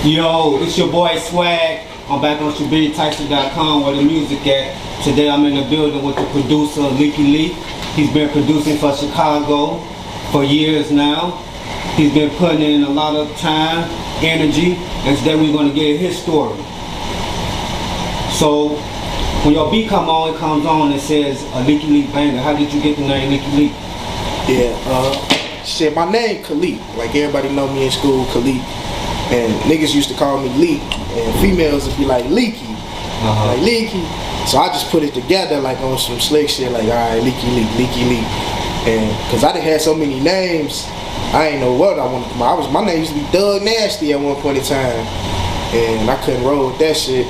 Yo, it's your boy Swag. I'm back on ShibuyaTyson.com where the music at. Today I'm in the building with the producer LeekeLeek. He's been producing for Chicago for years now. He's been putting in a lot of time, energy, and today we're going to get his story. So when your beat come on, it comes on and says a LeekeLeek banger. How did you get the name LeekeLeek? Yeah, shit, my name Keef. Like everybody know me in school, Keef. And niggas used to call me Leek, and females would be like Leeky, like Leeky. So I just put it together like on some slick shit, like alright, LeekeLeek. And cause I done had so many names, I ain't know what I wanted. My name used to be Doug Nasty at one point in time, and I couldn't roll with that shit.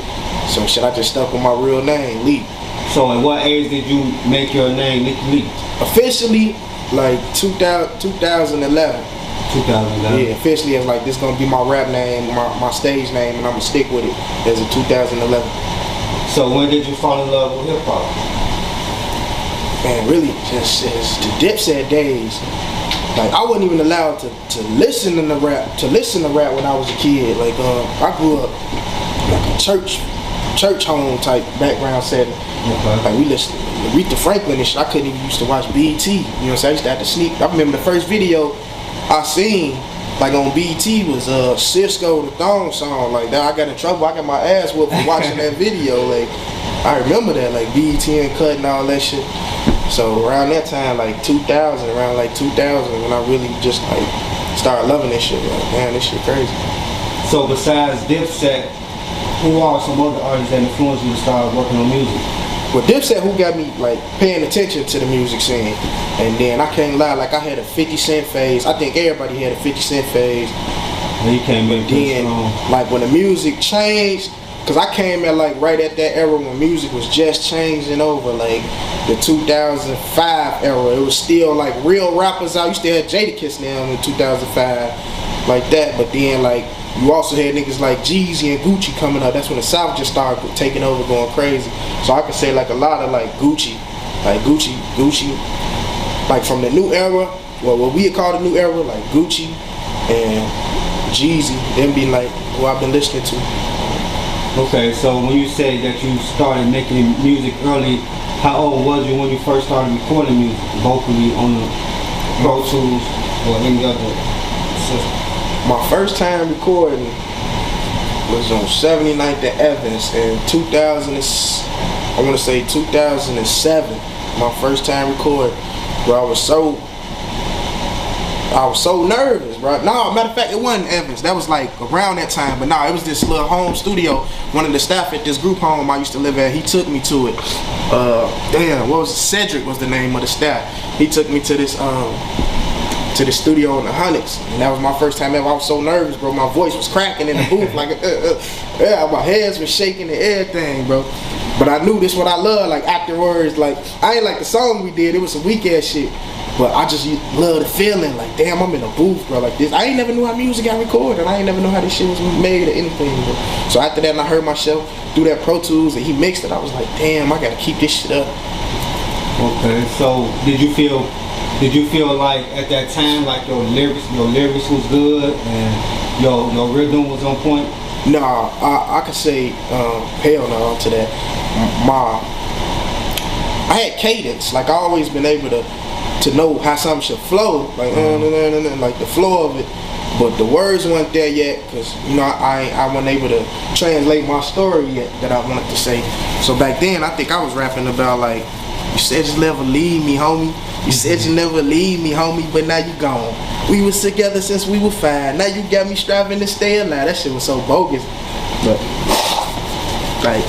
So shit, I just stuck with my real name, Leek. So at what age did you make your name LeekeLeek? Officially, like 2011. 2011. Yeah, officially it's like this gonna be my rap name, my stage name, and I'm gonna stick with it as a 2011. So when did you fall in love with hip hop? Man, really just the Dipset days. Like I wasn't even allowed to listen to rap when I was a kid. Like I grew up like a church home type background setting. Okay. Like we listened to Aretha Franklin and shit. I couldn't even used to watch BET. You know what I'm saying? I used to have to sneak. I remember the first video I seen like on BET was Cisco the Thong song. Like that, I got in trouble. I got my ass whooped for watching that video. Like I remember that, like BET and Cut and all that shit. So around that time, like 2000, when I really just like started loving this shit. Like man, this shit crazy. So besides Dipset, who are some other artists that influenced you to start working on music? Well, Dipset who got me like paying attention to the music scene, and then I can't lie, like I had a 50 Cent phase. I think everybody had a 50 Cent phase. He came in then, like when the music changed, cause I came in like right at that era when music was just changing over, like the 2005 era. It was still like real rappers out. You still had Jadakiss now in 2005, like that. But then like you also had niggas like Jeezy and Gucci coming up. That's when the South just started taking over, going crazy. So I could say like a lot of like Gucci, like from the new era, well what we call the new era, like Gucci and Jeezy, them be like who I've been listening to. Okay, so when you say that you started making music early, how old was you when you first started recording music vocally on the Pro Tools or any other system? My first time recording was on 79th and Evans in 2007. My first time recording, bro. I was so nervous, bro. No, matter of fact, it wasn't Evans. That was like around that time. But no, it was this little home studio. One of the staff at this group home I used to live at, he took me to it. What was it? Cedric was the name of the staff. He took me to this studio in the Hunnits, and that was my first time ever. I was so nervous, bro. My voice was cracking in the booth, like my hands was shaking and everything, bro. But I knew this what I love. Like afterwards, like I ain't like the song we did. It was some weak ass shit, but I just love the feeling. Like damn, I'm in a booth, bro. Like this, I ain't never knew how music got recorded. I ain't never know how this shit was made or anything, bro. So after that, and I heard myself do that Pro Tools, and he mixed it. I was like, damn, I gotta keep this shit up. Okay, so did you feel like at that time like your lyrics was good and your rhythm was on point? Nah, I could say hell no to that. I had cadence. Like I always been able to know how something should flow, like like the flow of it. But the words weren't there yet, cause you know I wasn't able to translate my story yet that I wanted to say. So back then I think I was rapping about like, you said you never leave me, homie. You said you never leave me, homie, but now you gone. We was together since we were 5. Now you got me striving to stay alive. That shit was so bogus. But like,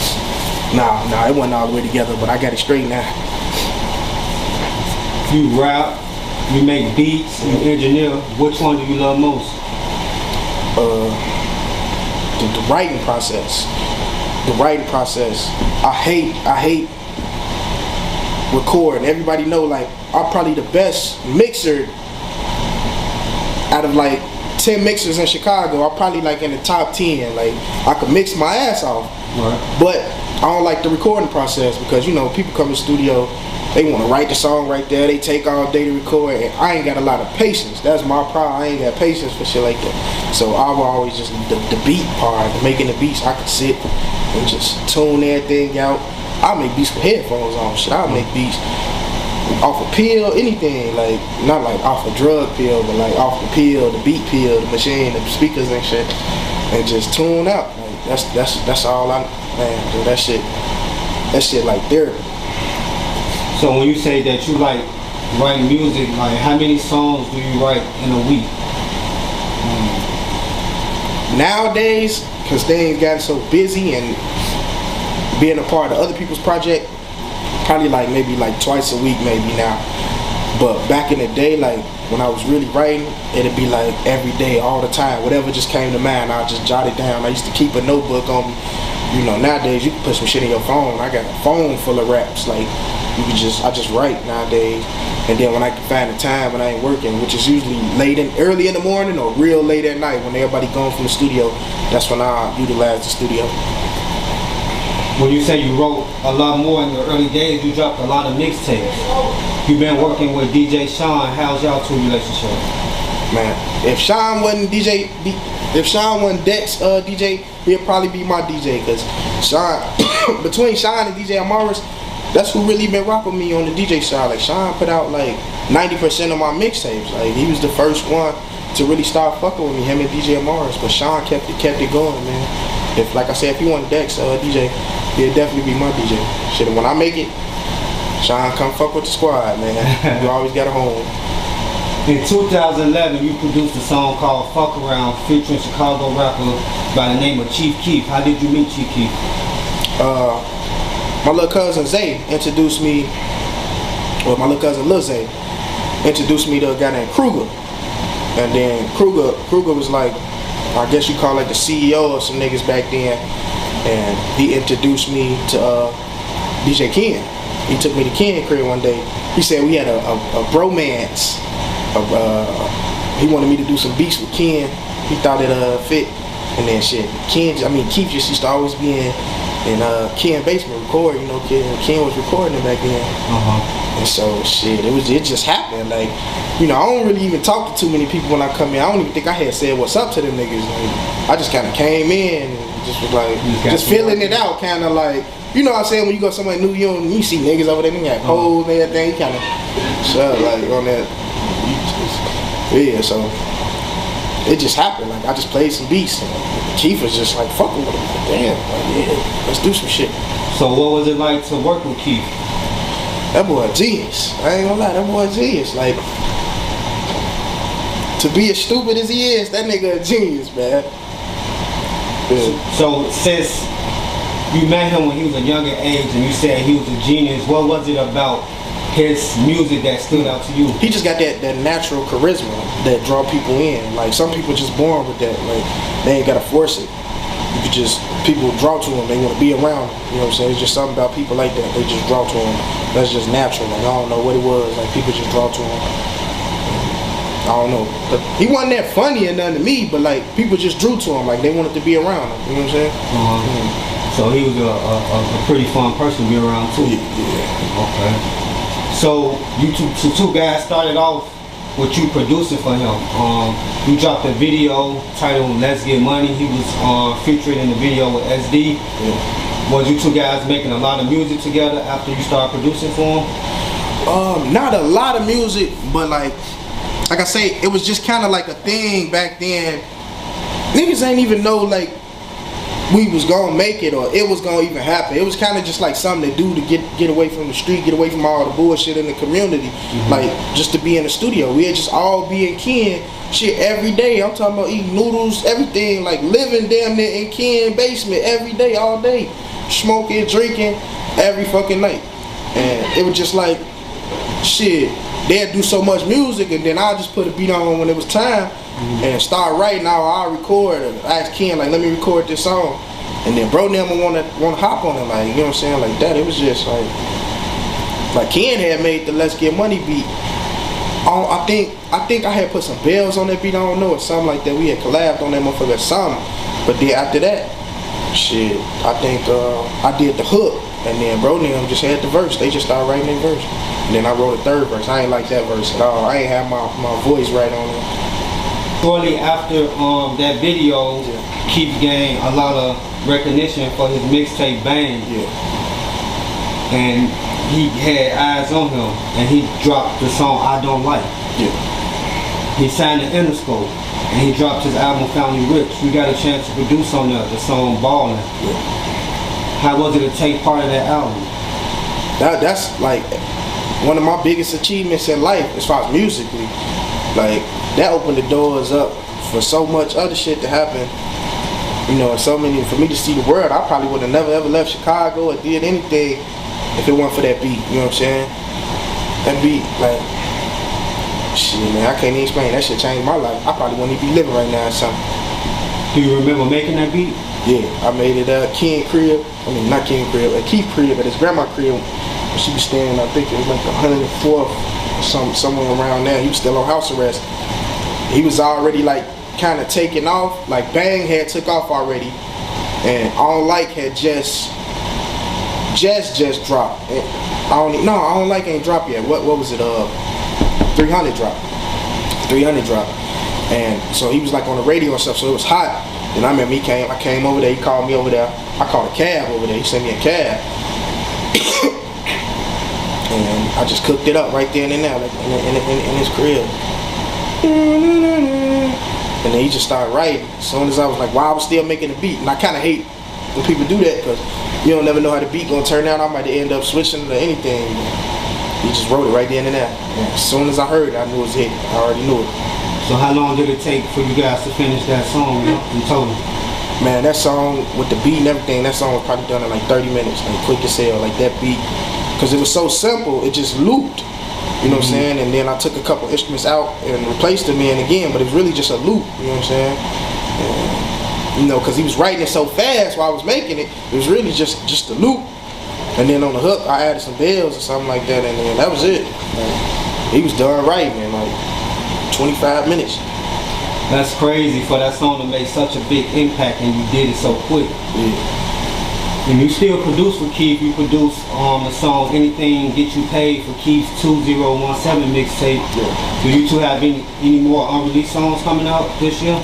nah, it wasn't all the way together, but I got it straight now. You rap, you make beats, you engineer. Which one do you love most? The writing process. The writing process. I hate recording. Everybody know like I'm probably the best mixer out of like 10 mixers in Chicago. I'm probably like in the top 10. Like I could mix my ass off, right. But I don't like the recording process because you know people come to the studio They want to write the song right there. They take all day to record, and I ain't got a lot of patience. That's my problem. I ain't got patience for shit like that. So I will always just the beat part, making the beats. I could sit and just tune everything out. I'll make beats with headphones on. Shit, I'll make beats off a pill, anything, like not like off a drug pill, but like off the pill, the beat pill, the machine, the speakers and shit, and just tune out. Like that's all I, man. Dude, that shit like therapy. So when you say that you like writing music, like how many songs do you write in a week? Nowadays, because things got so busy and being a part of other people's project, probably like maybe like twice a week maybe now. But back in the day, like when I was really writing, it'd be like every day, all the time. Whatever just came to mind, I'd just jot it down. I used to keep a notebook on me. You know, nowadays you can put some shit in your phone. I got a phone full of raps. Like I just write nowadays. And then when I can find the time when I ain't working, which is usually early in the morning or real late at night when everybody gone from the studio, that's when I utilize the studio. When you say you wrote a lot more in the early days, you dropped a lot of mixtapes. You've been working with DJ Sean. How's y'all two relationship? Man, if Sean wasn't Dex DJ, he'd probably be my DJ. Cause Sean, between Sean and DJ Amaris, that's who really been rocking me on the DJ side. Like Sean put out like 90% of my mixtapes. Like he was the first one to really start fucking with me, him and DJ Amaris. But Sean kept it going, man. If, like I said, if you want Dex DJ, he'll definitely be my DJ. Shit, when I make it, Sean, come fuck with the squad, man. You always got a home. In 2011, you produced a song called Fuck Around featuring Chicago rapper by the name of Chief Keef. How did you meet Chief Keef? My little cousin Zay introduced me, well, my little cousin Lil Zay introduced me to a guy named Kruger. And then Kruger was like, I guess you call it the CEO of some niggas back then. And he introduced me to DJ Ken. He took me to Ken crib one day. He said we had a bromance. He wanted me to do some beats with Ken. He thought it fit. And then shit, Keef just used to always be in Ken basement recording. You know, Ken was recording it back then. And so shit, it just happened. Like, you know, I don't really even talk to too many people when I come in. I don't even think I had said what's up to them niggas. Like, I just kind of came in and just was like, just feeling it out, kind of like, you know what I'm saying, when you go somewhere new, you see niggas over there, they got holes and everything, you kind of shut like on that. Yeah, so it just happened. Like I just played some beats and Keef was just like fucking with him. Like, damn, like, yeah, let's do some shit. So what was it like to work with Keef? That boy a genius. I ain't gonna lie, that boy a genius. Like, to be as stupid as he is, that nigga a genius, man. Yeah. So since you met him when he was a younger age and you said he was a genius, what was it about his music that stood out to you? He just got that natural charisma that draw people in. Like some people just born with that. Like they ain't gotta force it. You could just, people draw to him, they want to be around him. You know what I'm saying? It's just something about people like that. They just draw to him. That's just natural. Like I don't know what it was. Like people just draw to him. I don't know. But he wasn't that funny or nothing to me, but like people just drew to him. Like they wanted to be around him. You know what I'm saying? So he was a pretty fun person to be around too. Yeah. Okay. So you two guys started off with you producing for him. You dropped a video titled "Let's Get Money." He was featured in the video with SD. Yeah. Was you two guys making a lot of music together after you started producing for him? Not a lot of music, but like I say, it was just kind of like a thing back then. Niggas ain't even know like we was gonna make it or it was gonna even happen. It was kind of just like something to do to get away from the street, get away from all the bullshit in the community. Like just to be in the studio. We'd just all be in Ken shit every day. I'm talking about eating noodles, everything, like living damn near in Ken basement every day, all day. Smoking, drinking, every fucking night. And it was just like, shit, they'd do so much music and then I'll just put a beat on when it was time and start writing. I'll record and ask Ken, like, let me record this song. And then bro them wanna hop on it, like, you know what I'm saying, like that. It was just like Ken had made the Let's Get Money beat. I think I had put some bells on that beat, I don't know, or something like that. We had collabed on that motherfucker or something. But then after that, shit, I think I did the hook And then bro and them just had the verse. They just started writing their verse. And then I wrote a third verse. I ain't like that verse at all. I ain't have my voice right on it. Shortly after that video, Keef gained a lot of recognition for his mixtape Bang. Yeah. And he had eyes on him, and he dropped the song I Don't Like. Yeah. He signed to Interscope, and he dropped his album Family Rich. We got a chance to produce on the song Ballin'. Yeah. How was it to take part of that album? That's like one of my biggest achievements in life as far as musically. Like, that opened the doors up for so much other shit to happen. You know, so many, for me to see the world, I probably would have never ever left Chicago or did anything if it weren't for that beat, you know what I'm saying? That beat, like, shit, man, I can't even explain. That shit changed my life. I probably wouldn't even be living right now or something. Do you remember making that beat? Yeah, I made it at King crib. I mean, not King crib, at Keef crib, at his grandma crib. She was staying, I think it was like the 104th or somewhere around there. He was still on house arrest. He was already like kind of taking off. Like Bang had took off already, and I Don't Like had just dropped. And I Don't Like ain't dropped yet. What was it? 300 dropped. 300 dropped. And so he was like on the radio and stuff. So it was hot. And I remember I came over there. He called me over there. I called a cab over there. He sent me a cab. And I just cooked it up right there and there, like in his crib. And then he just started writing. As soon as I was like, wow, I was still making the beat. And I kind of hate when people do that because you don't never know how the beat gonna turn out. I might end up switching to anything. He just wrote it right there and there. And as soon as I heard it, I knew it was hit. I already knew it. So how long did it take for you guys to finish that song in total? Man, that song with the beat and everything, that song was probably done in like 30 minutes, like quick as hell, like that beat. Because it was so simple, it just looped. You know what I'm saying? And then I took a couple instruments out and replaced them in again, but it was really just a loop, you know what I'm saying? And, you know, because he was writing it so fast while I was making it, it was really just a loop. And then on the hook, I added some bells or something like that, and then that was it. Like, he was done writing in like 25 minutes. That's crazy for that song to make such a big impact, and you did it so quick. Yeah. And you still produce for Keef. You produce the song Anything Get You Paid for Keef's 2017 mixtape. Yeah. Do you two have any more unreleased songs coming out this year?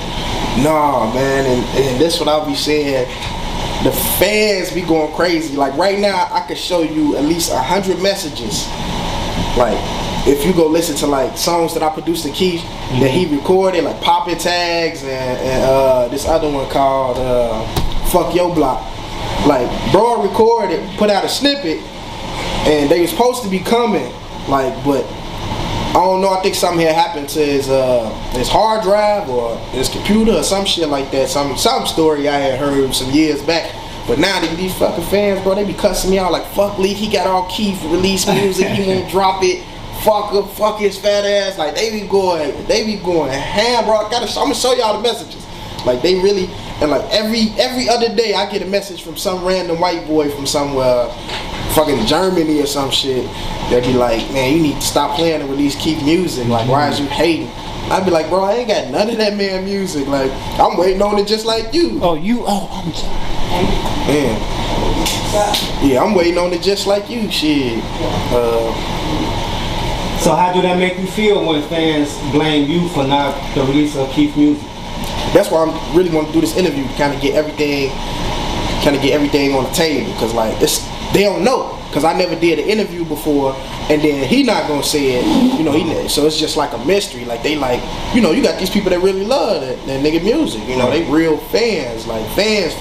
Nah, man, and that's what I'll be saying. The fans be going crazy. Like right now, I could show you at least 100 messages. Like, if you go listen to like songs that I produced to Keef that he recorded, like Poppin' Tags and this other one called Fuck Yo Block. Like, bro recorded, put out a snippet, and they was supposed to be coming, like, but I don't know, I think something had happened to his hard drive or his computer or some shit like that, some story I had heard some years back. But now these fucking fans, bro, they be cussing me out like, fuck Leek, he got all Keef release music, he won't drop it, fuck his fat ass. Like, they be going ham, bro. I'm gonna show y'all the messages. Like, they really. And like every other day I get a message from some random white boy from somewhere, fucking Germany or some shit. They be like, man, you need to stop playing and release Keef music. Like, why is you hating? I'd be like, bro, I ain't got none of that man music. Like, I'm waiting on it just like you. I'm sorry. Man. Yeah, I'm waiting on it just like you, shit. So how do that make you feel when fans blame you for not the release of Keef music? That's why I really want to do this interview, to kind of get everything on the table, because like they don't know, because I never did an interview before, and then he not gonna say it, you know. So it's just like a mystery. Like they like, you know, you got these people that really love that nigga music, you know, they real fans, like fans,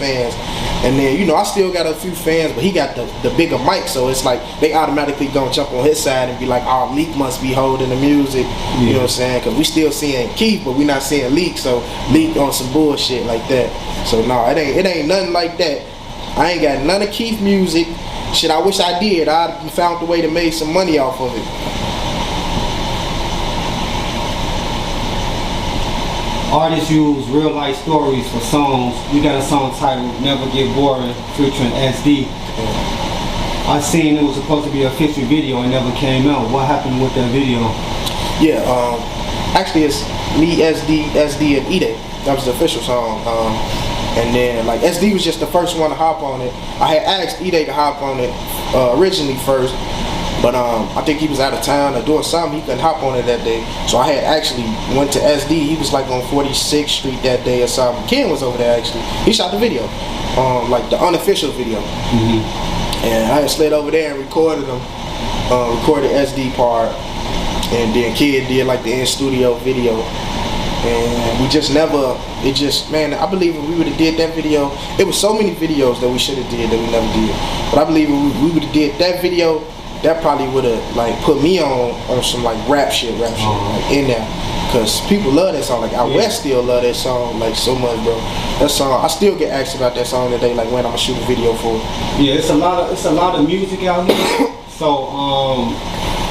and then you know I still got a few fans, but he got the bigger mic, so it's like they automatically gonna jump on his side and be like, oh, Leek must be holding the music, you know what I'm saying? Because we still seeing Keef, but we not seeing Leek, so Leek on some bullshit like that. So no, it ain't nothing like that. I ain't got none of Keef music. Shit, I wish I did. I'd found a way to make some money off of it. Artists use real life stories for songs. You got a song titled Never Get Boring featuring SD. I seen it was supposed to be a official video and never came out. What happened with that video? Yeah, actually it's me, SD, and Ide. That was the official song. And then like SD was just the first one to hop on it. I had asked E-Day to hop on it originally first, but I think he was out of town or doing something. He couldn't hop on it that day. So I had actually went to SD. He was like on 46th Street that day or something. Ken was over there actually. He shot the video, like the unofficial video. And I had slid over there and recorded him, recorded SD part, and then Kid did like the in-studio video. And we just never, it just, man, I believe if we would have did that video, it was so many videos that we should have did that we never did. But I believe if we would have did that video, that probably would have like put me on some like rap shit like in there. Cause people love that song, like out west still love that song like so much, bro. That song, I still get asked about that song today, like when I'm gonna shoot a video for it. Yeah, it's a lot of music out here. So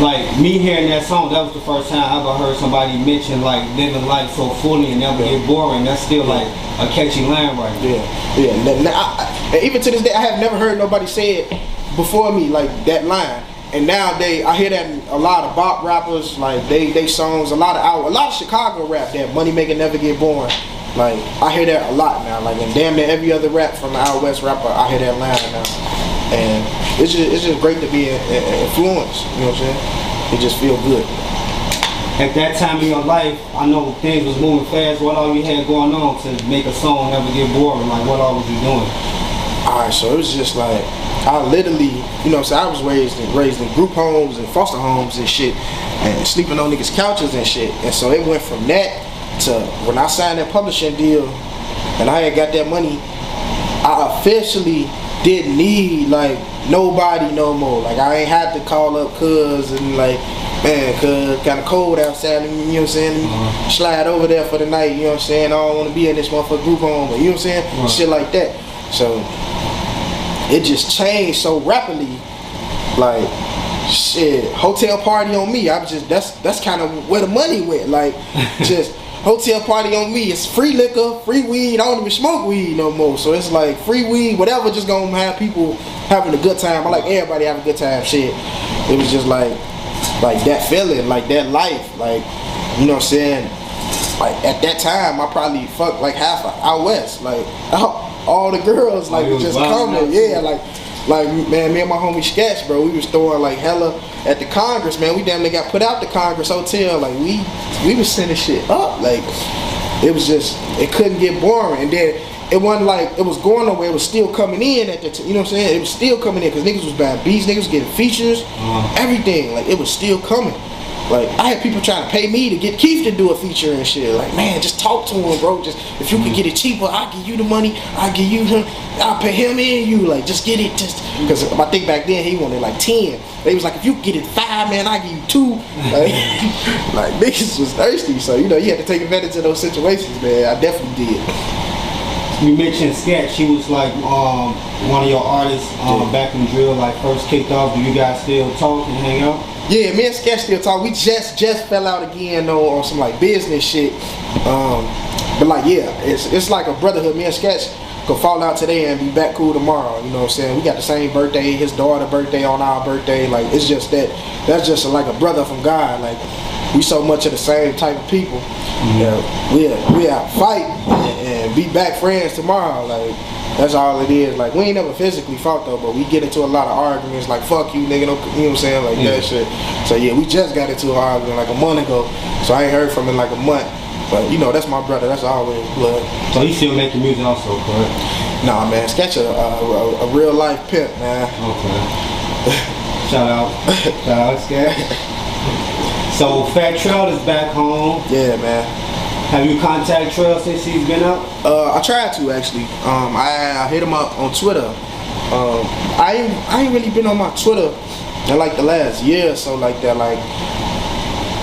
like me hearing that song, that was the first time I ever heard somebody mention like living life so fully and never get boring. That's still like a catchy line right now. Yeah. And even to this day, I have never heard nobody say it before me like that line. And nowadays, I hear that in a lot of bop rappers, like they songs, a lot of Chicago rap, that money making never get boring. Like I hear that a lot now. Like and damn near every other rap from the out west rapper, I hear that line now. And it's just great to be influenced. You know what I'm saying? It just feel good. At that time in your life, I know things was moving fast. What all you had going on to make a song never get boring? Like what all was you doing? Alright, so it was just like I literally, you know, so I was raised in group homes and foster homes and shit, and sleeping on niggas' couches and shit. And so it went from that to when I signed that publishing deal, and I had got that money. I officially didn't need like nobody no more. Like I ain't had to call up cuz and like, man, cuz kind of cold outside. You know what I'm saying? Slide over there for the night. You know what I'm saying? I don't want to be in this motherfucking group home, but you know what I'm saying? Shit like that. So it just changed so rapidly, like shit, hotel party on me. I was just that's kind of where the money went. Like just hotel party on me. It's free liquor, free weed. I don't even smoke weed no more. So it's like free weed, whatever. Just gonna have people having a good time. I like everybody having a good time. Shit, it was just like that feeling, like that life, like you know what I'm saying. Like at that time, I probably fucked like half out west, like. All the girls like just coming, like man, me and my homie Sketch, bro, we was throwing like hella at the Congress, man. We damn near got put out the Congress Hotel, like we was sending shit up, like it was just it couldn't get boring, and then it wasn't like it was going nowhere. It was still coming in at the you know what I'm saying? It was still coming in because niggas was buying beats, niggas was getting features, everything, like it was still coming. Like I had people trying to pay me to get Keef to do a feature and shit. Like man, just talk to him, bro. Just if you could get it cheaper, I'll give you the money. I'll give you him. I'll pay him and you. Like just get it, just because I think back then he wanted like 10. They was like if you get it 5, man, I give you 2. Like niggas was thirsty, so you know you had to take advantage of those situations, man. I definitely did. You mentioned Sketch. He was like one of your artists back in drill, like first kicked off. Do you guys still talk and hang out? Yeah, me and Sketch still talk. We just fell out again though on some like business shit. But like yeah, it's like a brotherhood. Me and Sketch could fall out today and be back cool tomorrow. You know what I'm saying? We got the same birthday, his daughter's birthday on our birthday. Like it's just that's just like a brother from God. Like we so much of the same type of people. We out fight and be back friends tomorrow. Like that's all it is. Like we ain't never physically fought though, but we get into a lot of arguments like fuck you nigga, you know what I'm saying, like that shit. So yeah, we just got into an argument like a month ago, so I ain't heard from him in like a month. But you know that's my brother, that's always blood. So he still making music also, correct? Nah man, Sketch a real life pimp, man. Okay. Shout out Sketch. So Fat Trail is back home. Yeah man. Have you contacted Trail since he's been out? I tried to actually. I hit him up on Twitter. I ain't really been on my Twitter in like the last year or so like that.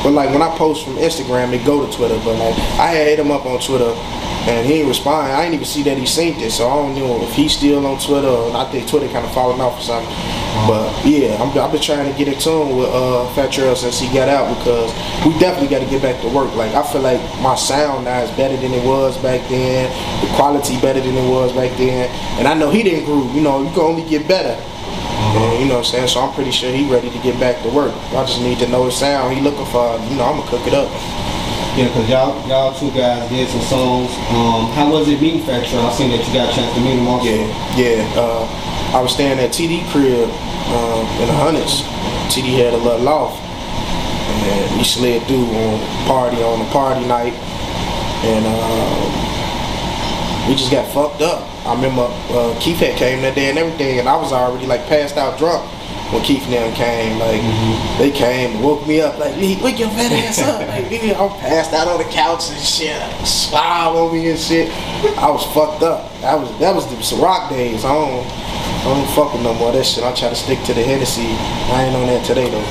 But like when I post from Instagram, it go to Twitter. But like I had hit him up on Twitter and he ain't respond. I ain't even see that he synced it, so I don't know if he's still on Twitter. Or I think Twitter kind of falling off or something. But yeah, I've been trying to get in tune with Fat Trail since he got out because we definitely got to get back to work. Like I feel like my sound now is better than it was back then. The quality better than it was back then. And I know he didn't groove. You know, you can only get better. And, you know what I'm saying? So I'm pretty sure he ready to get back to work. I just need to know the sound he looking for. You know, I'm gonna cook it up. Yeah, cause y'all two guys did some songs. How was it meeting Fat Trel? I seen that you got a chance to meet him also. Yeah. I was staying at TD crib in the hundreds. TD had a little loft, and we slid through on a party night, and we just got fucked up. I remember Keef had came that day and everything, and I was already like passed out drunk when Keef and them came. Like they came and woke me up like, Leek, wake your fat ass up. Like, nigga, I'm passed out on the couch and shit, smile on me and shit. I was fucked up. That was the Ciroc days. I don't fuck with no more of that shit. I try to stick to the Hennessy. I ain't on that today though.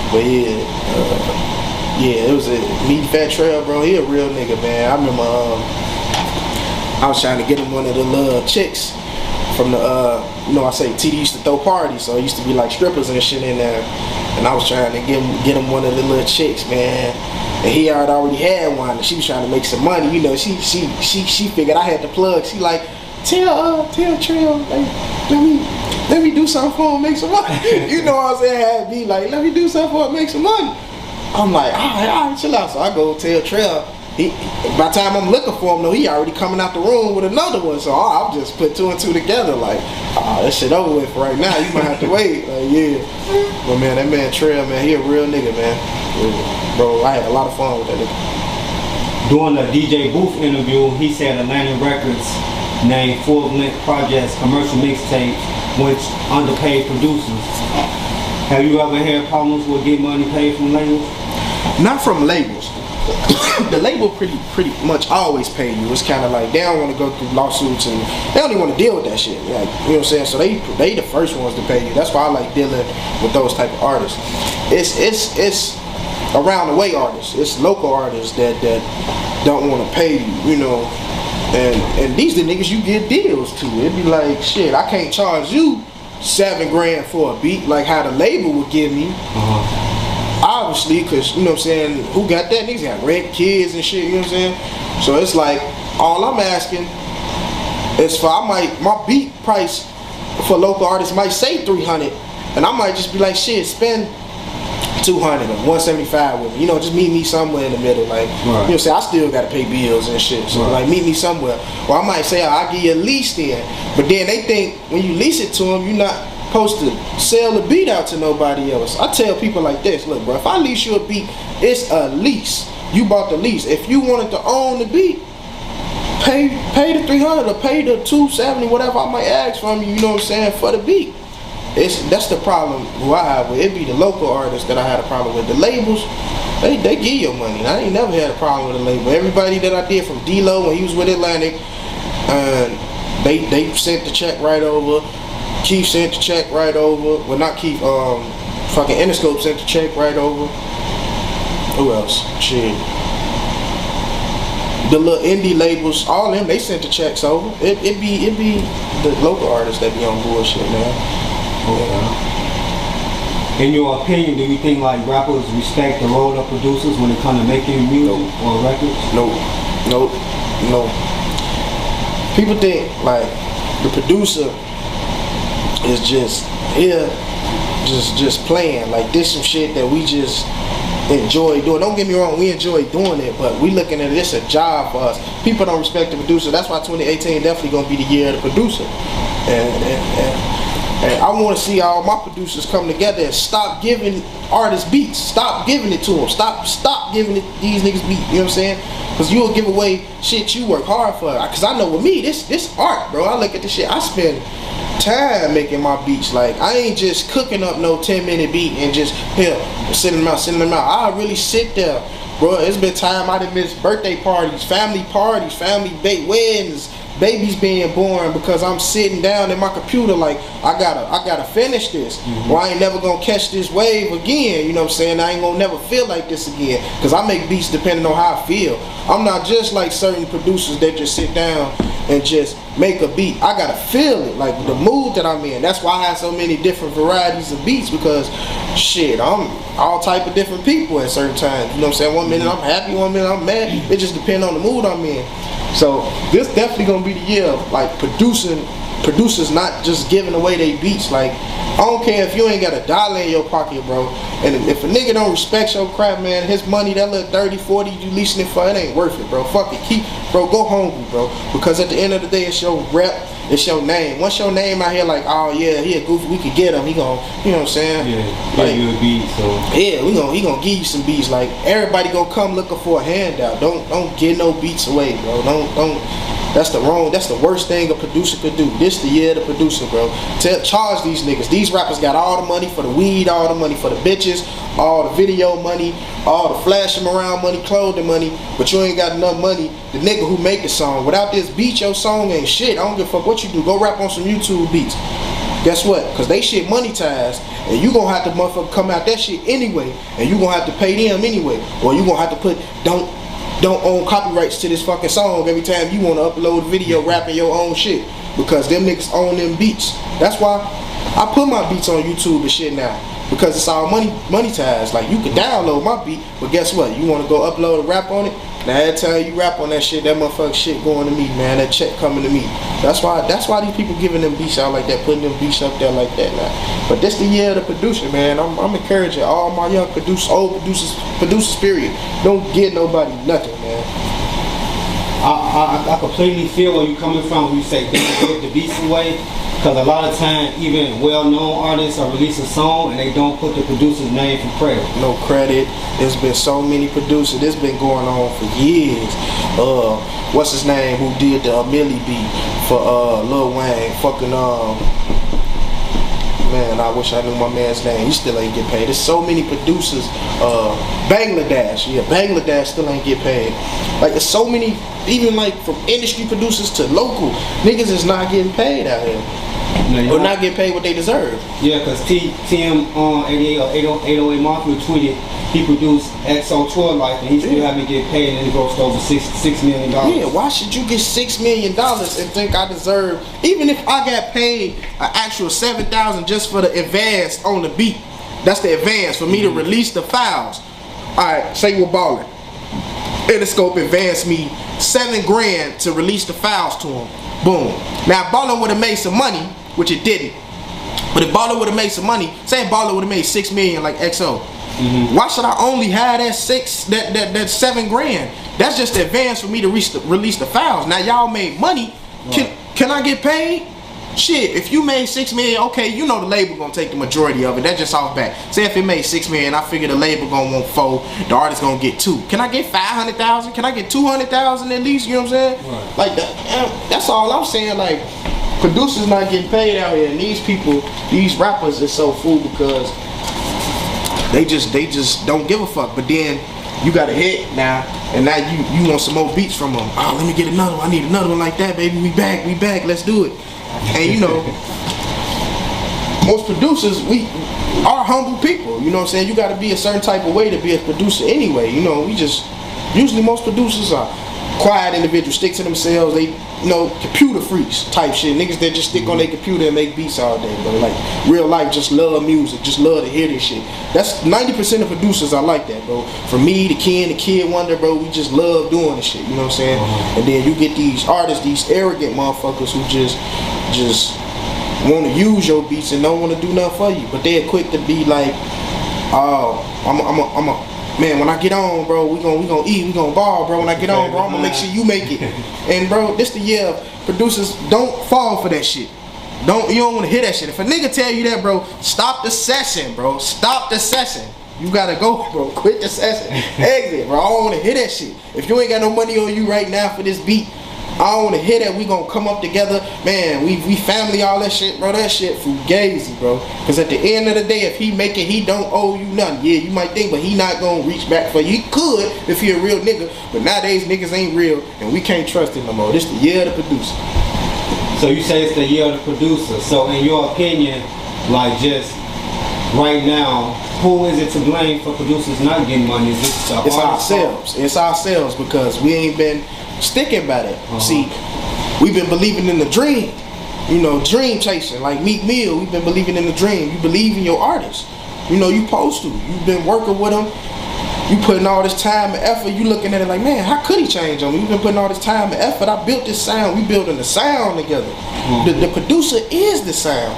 But yeah, it was meeting Fat Trel, bro. He a real nigga, man. I remember I was trying to get him one of the little chicks from the, I say TD used to throw parties, so it used to be like strippers and shit in there. And I was trying to get him one of the little chicks, man. And he already had one, and she was trying to make some money. You know, she figured I had the plug. She like, tell Trel, like, let me do something for him, make some money. You know what I'm saying? Had me like, let me do something for him, make some money. I'm like, all right, chill out. So I go tell Trel. By the time I'm looking for him, though, he already coming out the room with another one. So I'll just put two and two together. Like, that shit over with for right now. You might have to wait. Like, yeah. But man, that man Trel, man, he a real nigga, man. Yeah. Bro, I had a lot of fun with that nigga. During the DJ Booth interview, he said Atlantic Records named full-length projects, commercial mixtapes, which underpaid producers. Have you ever had problems with getting money paid from labels? Not from labels. The label pretty much always pay you. It's kind of like they don't want to go through lawsuits and they don't even want to deal with that shit. Like, you know what I'm saying? So they the first ones to pay you. That's why I like dealing with those type of artists. It's around the way artists. It's local artists that don't want to pay you. You know, and these the niggas you get deals to. It'd be like, shit, I can't charge you $7 grand for a beat like how the label would give me. Obviously, because, you know what I'm saying, who got that? Niggas got rent, kids and shit, you know what I'm saying? So it's like, all I'm asking is for, my beat price for local artists might say 300, and I might just be like, shit, spend 200 or 175 with me. You know, just meet me somewhere in the middle. Like, right. You know what I'm saying? I still got to pay bills and shit. So, right. Like, meet me somewhere. Or I might say, I'll give you a lease then. But then they think when you lease it to them, you're not supposed to sell the beat out to nobody else. I tell people like this, look, bro, if I lease you a beat, it's a lease. You bought the lease. If you wanted to own the beat, pay the 300 or pay the 270, whatever I might ask from you, you know what I'm saying, for the beat. That's the problem who I have with it. Be the local artists that I had a problem with. The labels, they give you money. I ain't never had a problem with a label. Everybody that I did from D-Lo when he was with Atlantic, they sent the check right over. Keef sent the check right over. Well, not Keef, fucking Interscope sent the check right over. Who else? Shit. The little indie labels, all them, they sent the checks over. It be the local artists that be on bullshit, man. Okay. In your opinion, do you think like rappers respect the role of producers when it comes to making music or records? No. People think like the producer is just here, just playing. Like this some shit that we just enjoy doing. Don't get me wrong, we enjoy doing it, but we looking at it, it's a job for us. People don't respect the producer. That's why 2018 definitely gonna be the year of the producer. And I want to see all my producers come together and stop giving artists beats. Stop giving it to them. Stop giving these niggas beats. You know what I'm saying? Because you'll give away shit you work hard for. Because I know with me, this art, bro. I look at this shit. I spend time making my beats. Like, I ain't just cooking up no 10-minute beat and just, here, sending them out. I really sit there, bro. It's been time I done missed birthday parties, family weddings, babies being born because I'm sitting down in my computer like I gotta finish this, or I ain't never gonna catch this wave again. You know what I'm saying? I ain't gonna never feel like this again because I make beats depending on how I feel. I'm not just like certain producers that just sit down and just make a beat. I gotta feel it, like the mood that I'm in. That's why I have so many different varieties of beats, because shit, I'm all type of different people at certain times. You know what I'm saying? One minute I'm happy, one minute I'm mad. It just depends on the mood I'm in. So this definitely gonna be the year of like producing producers not just giving away their beats. Like, I don't care if you ain't got $1 in your pocket, bro. And if a nigga don't respect your crap, man, his money, that little 30, 40 you leasing it for, it ain't worth it, bro. Fuck it. Bro, go hungry, bro. Because at the end of the day, it's your rep, it's your name. Once your name out here, like, oh yeah, he a goofy, we could get him. He gon', you know what I'm saying? Yeah, like, you a beat, so. Yeah, he gonna give you some beats. Like, everybody gonna come looking for a handout. Don't get no beats away, bro. Don't. That's the worst thing a producer could do. This the year of the producer, bro. Charge these niggas. These rappers got all the money for the weed, all the money for the bitches, all the video money, all the flash them around money, clothing money, but you ain't got enough money. The nigga who make the song, without this beat, your song ain't shit. I don't give a fuck what you do. Go rap on some YouTube beats. Guess what? Cause they shit monetized, and you gonna have to motherfucker come out that shit anyway, and you gonna have to pay them anyway, or you gonna have to put don't own copyrights to this fucking song every time you want to upload a video rapping your own shit, because them niggas own them beats. That's why I put my beats on YouTube and shit now, because it's all monetized. Like, you can download my beat, but guess what? You want to go upload a rap on it? Now every time you rap on that shit, that motherfucking shit going to me, man. That check coming to me. That's why these people giving them beats out like that, putting them beats up there like that now. But this the year of the producer, man. I'm encouraging all my young producers, old producers period. Don't get nobody nothing, man. I completely feel where you coming from when you say don't give the beats away. Because a lot of time, even well-known artists are release a song and they don't put the producer's name for credit. No credit. There's been so many producers. This been going on for years. What's his name? Who did the Millie beat for Lil Wayne? Fucking man, I wish I knew my man's name. He still ain't get paid. There's so many producers. Bangladesh, yeah, Bangladesh still ain't get paid. Like, there's so many, even like from industry producers to local niggas is not getting paid out here. No, or not getting paid what they deserve. Yeah, because TM on 808 Mafia tweeted he produced XO Tour Life and he still haven't get paid, and he grossed over $6 million. Yeah, why should you get $6 million and think I deserve, even if I got paid an actual $7,000 just for the advance on the beat? That's the advance for me to release the files. Alright, say we're balling. Interscope advanced me $7 grand to release the files to him. Boom. Now Baller would have made some money, which it didn't. But if Baller would have made some money, say Baller would have made $6 million like XO. Why should I only have that $7 grand? That's just the advance for me to release the files. Now y'all made money. Can I get paid? Shit, if you made $6 million, okay, you know the label gonna take the majority of it. That's just off back. Say if it made $6 million, I figure the label gonna want $4, the artist gonna get $2. Can I get $500,000? Can I get $200,000 at least? You know what I'm saying? Right. Like that. That's all I'm saying. Like, producers not getting paid out here, and these people, these rappers is so fool because they just don't give a fuck. But then you got a hit now, and now you want some more beats from them. Oh, let me get another one. I need another one like that, baby. We back. Let's do it. And you know, most producers, we are humble people. You know what I'm saying? You got to be a certain type of way to be a producer anyway. You know, usually most producers are quiet individuals, stick to themselves. They, you know, computer freaks type shit. Niggas that just stick on their computer and make beats all day, bro. Like, real life, just love music, just love to hear this shit. That's 90% of producers are like that, bro. From me, the Kid Wonder, bro, we just love doing this shit, you know what I'm saying? And then you get these artists, these arrogant motherfuckers who just want to use your beats and don't want to do nothing for you. But they're quick to be like, oh, man, when I get on, bro, we gonna eat, we gonna ball, bro. When I get on, bro, I'm gonna make sure you make it. And bro, this the year of producers. Don't fall for that shit. You don't want to hear that shit. If a nigga tell you that, bro, stop the session, bro. Stop the session. You gotta go, bro. Quit the session. Exit, bro. I don't want to hear that shit. If you ain't got no money on you right now for this beat, I don't want to hear that. We gonna come up together, man. We family, all that shit, bro. That shit fugazi, bro. Cause at the end of the day, if he make it, he don't owe you nothing. Yeah, you might think, but he not gonna reach back for you. He could if he a real nigga, but nowadays niggas ain't real, and we can't trust him no more. This the year of the producer. So you say it's the year of the producer. So in your opinion, like just right now, who is it to blame for producers not getting money? Is it it's ourselves. It's ourselves because we ain't been sticking by that. See, we've been believing in the dream. You know, dream chasing. Like Meek Mill, we've been believing in the dream. You believe in your artist. You know, you supposed to. You've been working with them. you putting all this time and effort, you looking at it like, man, how could he change on me? We've been putting all this time and effort. I built this sound. We building the sound together. The producer is the sound.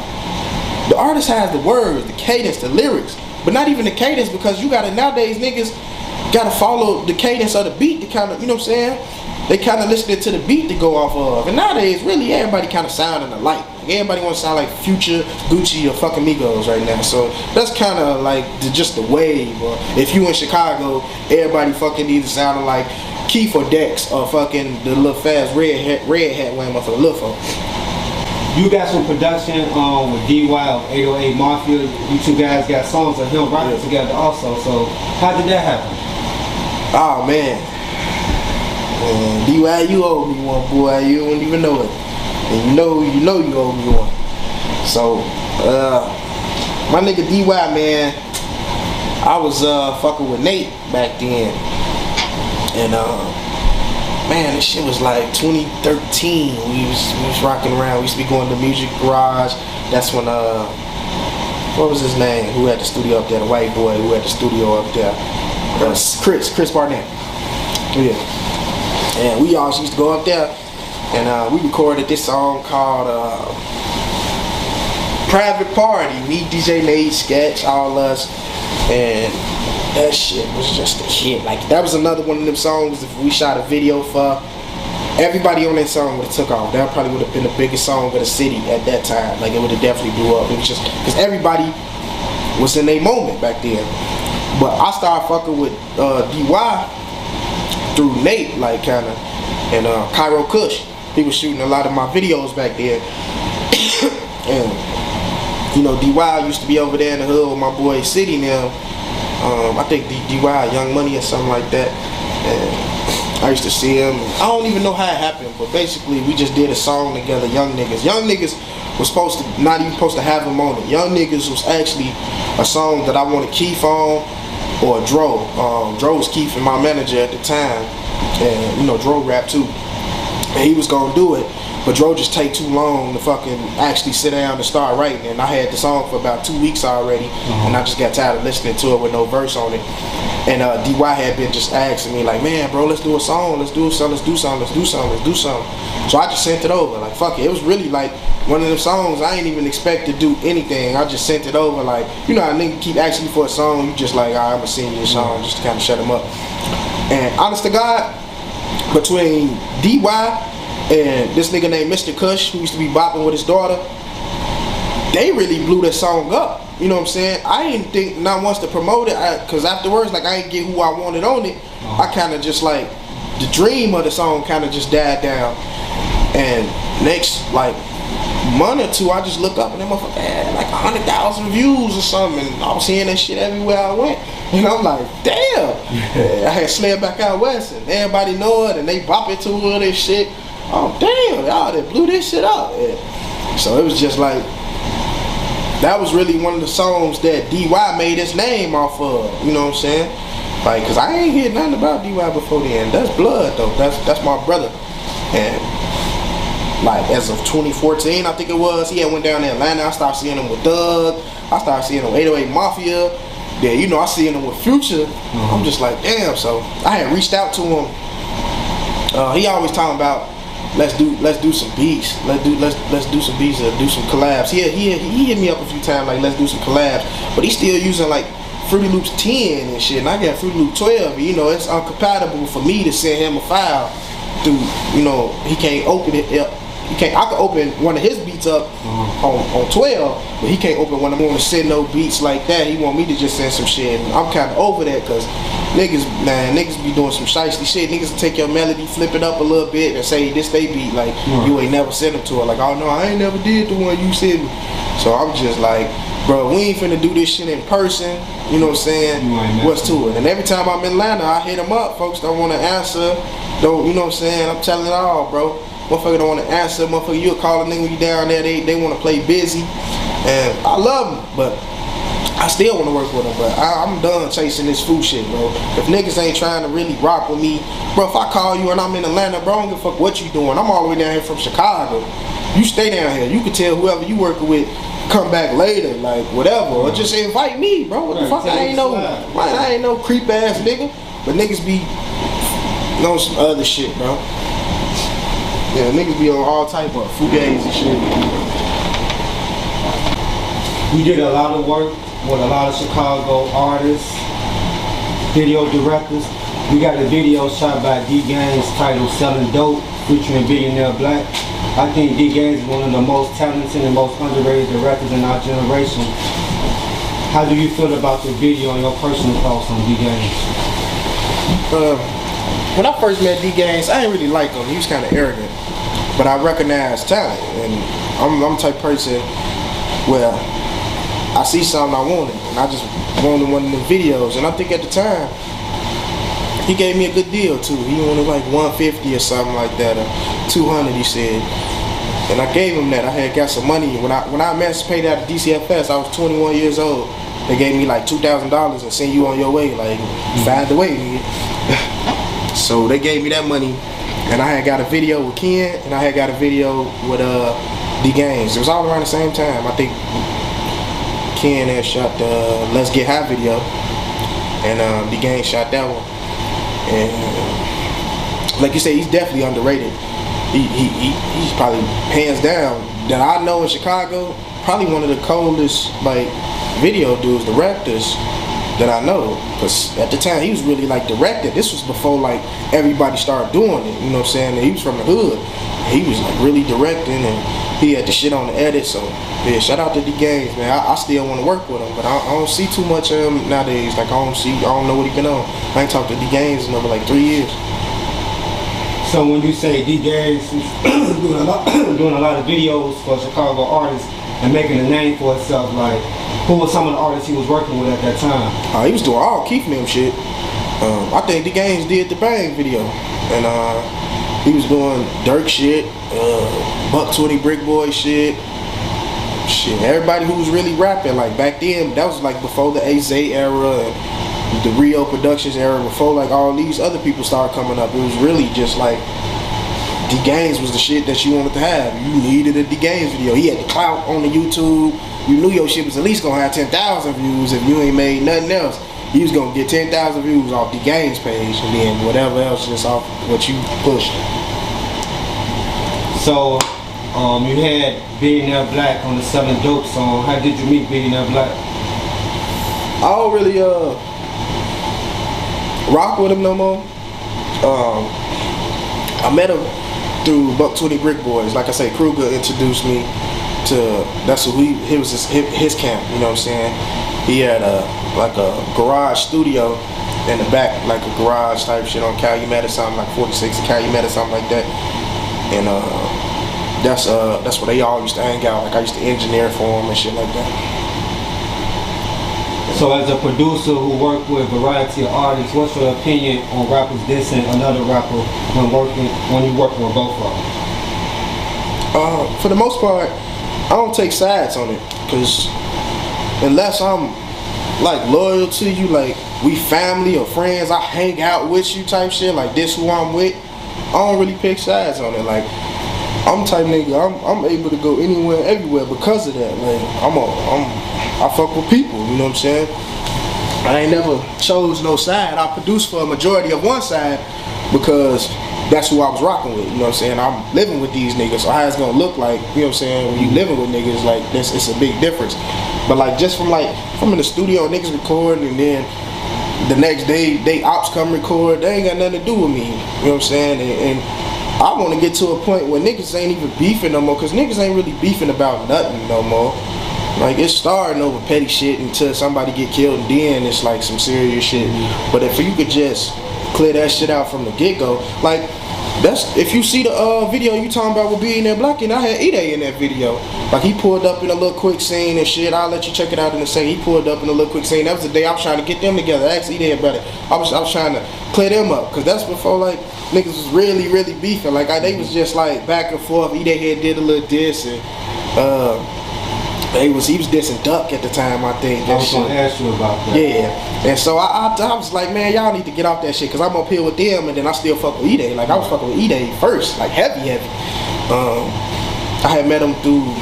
The artist has the words, the cadence, the lyrics, but not even the cadence, because you gotta, nowadays niggas gotta follow the cadence of the beat to kind of, you know what I'm saying? They kind of listening to the beat to go off of. And nowadays, really, everybody kind of sounding alike. Like, everybody want to sound like Future, Gucci, or fucking Migos right now. So that's kind of like just the wave. Or if you in Chicago, everybody fucking either sounding like Keef or Dex, or fucking the little fast red hat wearing for the little folk. You got some production with DY of 808 Mafia. You two guys got songs of him writing together also. So how did that happen? Oh man. DY, you owe me one, boy. You don't even know it, and you know you owe me one. So, my nigga DY, man, I was fucking with Nate back then, and man, this shit was like 2013. We was rocking around. We used to be going to Music Garage. That's when what was his name? Who had the studio up there? The white boy who had the studio up there. Chris Barnett. Yeah. And we always used to go up there, and we recorded this song called Private Party. Me, DJ Nate, Sketch, all us, and that shit was just a hit. Like, that was another one of them songs if we shot a video for. Everybody on that song would have took off. That probably would have been the biggest song of the city at that time. Like, it would have definitely blew up. It was just because everybody was in their moment back then. But I started fucking with DY through Nate, like, kind of, and Cairo Kush. He was shooting a lot of my videos back then. And you know, DY used to be over there in the hood with my boy City now. I think DY Young Money or something like that. And I used to see him. I don't even know how it happened, but basically we just did a song together, Young Niggas. Young Niggas was supposed to, not even supposed to have him on it. Young Niggas was actually a song that I wanted Keef on, or Dro. Dro was Keef and my manager at the time, and you know, Dro rap too, and he was gonna do it, but Dro just take too long to fucking actually sit down and start writing. And I had the song for about 2 weeks already, and I just got tired of listening to it with no verse on it. And DY had been just asking me like, man, bro, let's do a song, let's do something, let's do something, let's do something, let's do something. So I just sent it over, like, fuck it. It was really like one of them songs I ain't even expect to do anything. I just sent it over, like, you know how nigga keep asking you for a song, you just like, I'm gonna sing you a song just to kind of shut him up. And honest to God, between DY and this nigga named Mr. Kush, who used to be bopping with his daughter, they really blew that song up. You know what I'm saying? I didn't think not once to promote it, cause afterwards, like, I didn't get who I wanted on it. I kind of just like, the dream of the song kind of just died down. And next, like, month or two, I just looked up and that motherfucker had like 100,000 views or something. And I was seeing that shit everywhere I went. And I'm like, damn. I had Slayer back out west, and everybody know it, and they bop it to it and shit. Oh damn, y'all they blew this shit up. Yeah. So it was just like, that was really one of the songs that DY made his name off of, you know what I'm saying? Like, cause I ain't heard nothing about DY before then. That's blood though, that's my brother. And like, as of 2014, I think it was, he had went down to Atlanta. I started seeing him with Doug. I started seeing him with 808 Mafia. Yeah, you know, I seen him with Future. I'm just like, damn. So I had reached out to him. He always talking about, let's do some beats. Let's do some beats or do some collabs. He hit me up a few times, like, let's do some collabs. But he's still using like Fruity Loops 10 and shit, and I got Fruity Loop 12. You know, it's incompatible for me to send him a file through, you know, he can't open it up. I can open one of his beats up on 12, but he can't open when I'm going to send no beats like that. He want me to just send some shit, and I'm kind of over that, because niggas be doing some shiesty shit. Niggas take your melody, flip it up a little bit, and say this they beat, like, you ain't never sent them to her. Like, oh no, I ain't never did the one you sent me. So I'm just like, bro, we ain't finna do this shit in person. You know what I'm saying? What's to it? And every time I'm in Atlanta, I hit them up. Folks don't want to answer. Don't, you know what I'm saying? I'm telling it all, bro. Motherfucker don't want to answer. Motherfucker, you'll call a nigga when you down there. They want to play busy. And I love them, but I still want to work with them. But I'm done chasing this food shit, bro. If niggas ain't trying to really rock with me, bro, if I call you and I'm in Atlanta, bro, I don't give a fuck what you doing. I'm all the way down here from Chicago. You stay down here. You can tell whoever you working with, come back later, like whatever, or just invite me, bro. What the fuck? I ain't no creep ass nigga, but niggas be on some other shit, bro. Yeah, niggas be on all type of fugazi and shit. We did a lot of work with a lot of Chicago artists, video directors. We got a video shot by D Gaines titled Selling Dope, featuring Billionaire Black. I think D Gaines is one of the most talented and most underrated directors in our generation. How do you feel about the video and your personal thoughts on D Gaines? When I first met D Gaines, I didn't really like him. He was kind of arrogant, but I recognized talent, and I'm the type of person where I see something I wanted, and I just wanted one of the videos. And I think at the time, he gave me a good deal too. He wanted like 150 or something like that, or 200 he said. And I gave him that. I had got some money. When I emancipated out of DCFS, I was 21 years old. They gave me like $2,000 and send you on your way, like find the way, nigga. So they gave me that money, and I had got a video with Ken, and I had got a video with D Gaines. It was all around the same time. I think Ken had shot the Let's Get High video, and D Gaines shot that one. And like you say, he's definitely underrated. He's probably hands down that I know in Chicago, probably one of the coldest like video dudes, directors that I know. Cause at the time he was really like directed. This was before like everybody started doing it. You know what I'm saying? And he was from the hood. He was like really directing, and he had the shit on the edit. So yeah, shout out to D Gaines, man. I still want to work with him, but I don't see too much of him nowadays. Like I don't know what he been on. I ain't talked to D Gaines in over like 3 years. So when you say D Gaines is doing a lot of videos for Chicago artists and making a name for itself, like who were some of the artists he was working with at that time? He was doing all Keef and them shit. I think D Gaines did the Bang video, and he was doing Dirk shit, Buck 20 Brick Boy shit. Everybody who was really rapping, like back then, that was like before the AZ era and the Rio Productions era, before like all these other people started coming up. It was really just like D Gaines was the shit that you wanted to have. You needed a D Gaines video. He had the clout on the YouTube. You knew your shit was at least gonna have 10,000 views if you ain't made nothing else. You was gonna get 10,000 views off D Gaines page, and then whatever else just off what you pushed. So you had Billionaire Black on the Selling Dope song. How did you meet Billionaire Black? I don't really rock with him no more. I met him through Buck 20 Brick Boys. Like I say, Kruger introduced me to, that's who it was his camp, you know what I'm saying? He had like a garage studio in the back, like a garage type shit on Calumet or something, like 46 Calumet or something like that. And that's where they all used to hang out. Like I used to engineer for him and shit like that. So as a producer who worked with a variety of artists, what's your opinion on rappers dissing another rapper when you working with both of them? For the most part, I don't take sides on it, cause unless I'm like loyal to you, like we family or friends, I hang out with you type shit, like this who I'm with, I don't really pick sides on it. Like I'm type nigga, I'm able to go anywhere, everywhere because of that. Like I fuck with people, you know what I'm saying? I ain't never chose no side. I produced for a majority of one side because that's who I was rocking with, you know what I'm saying? I'm living with these niggas, so how it's gonna look like, you know what I'm saying, when you living with niggas, like this, it's a big difference. But like just from in the studio, niggas recording, and then the next day they ops come record, they ain't got nothing to do with me, you know what I'm saying? And I want to get to a point where niggas ain't even beefing no more, cause niggas ain't really beefing about nothing no more. Like it's starting over petty shit until somebody get killed, and then it's like some serious shit. But if you could just clear that shit out from the get-go, like that's, if you see the video you talking about with Billionaire Black, and I had E-Day in that video. Like he pulled up in a little quick scene and shit. I'll let you check it out in a second. He pulled up in a little quick scene. That was the day I was trying to get them together. I asked E-Day about it. I was trying to clear them up, cause that's before like niggas was really beefing. Like they was just like back and forth. E-Day had did a little diss, and he was dissing Duck at the time, I think. I was gonna ask you about that. Yeah, and so I was like, man, y'all need to get off that shit, cause I'm up here with them, and then I still fuck with E-Day. Like I was fucking with E-Day first, like heavy. I had met him through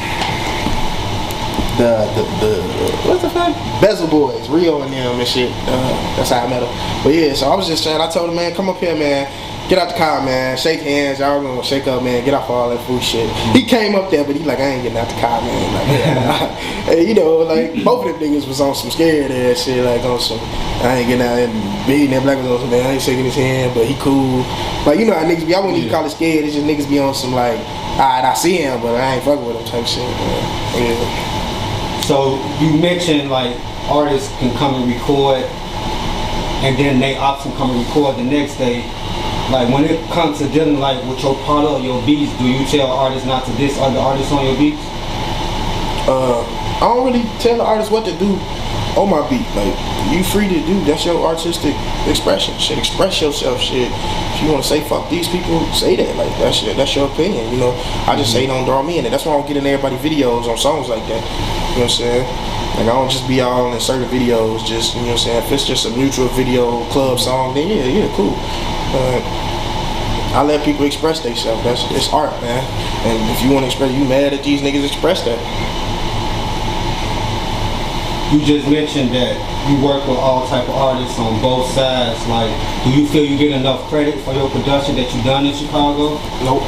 what's the fuck? Bezel Boys, Rio and them and shit. That's how I met him. But yeah, so I was just trying. I told him, man, come up here, man. Get out the car, man. Shake hands. Y'all gonna shake up, man. Get off all that food shit. He came up there, but he like, I ain't getting out the car, man. Like, yeah. And, you know, like both of them niggas was on some scared ass shit, like on some. I ain't getting out and beating that black was on some, man. I ain't shaking his hand, but he cool. Like, you know how niggas be. I wouldn't even call it scared. It's just niggas be on some like, alright, I see him, but I ain't fucking with him type shit. Man. Yeah. So you mentioned like artists can come and record, and then they opt to come and record the next day. Like when it comes to dealing like with your part of your beats, do you tell artists not to diss other artists on your beats? I don't really tell the artist what to do on my beat. Like, you free to do. That's your artistic expression. Shit, express yourself. Shit. If you want to say fuck these people, say that. Like that's your opinion. You know. I just say don't draw me in it. That's why I don't get in everybody videos on songs like that. You know what I'm saying? Like I don't just be all in certain videos. Just you know what I'm saying. If it's just a neutral video club song, then yeah, cool. I let people express themselves. It's art, man. And if you want to express, you mad at these niggas, express that. You just mentioned that you work with all type of artists on both sides. Like, do you feel you get enough credit for your production that you done in Chicago? Nope.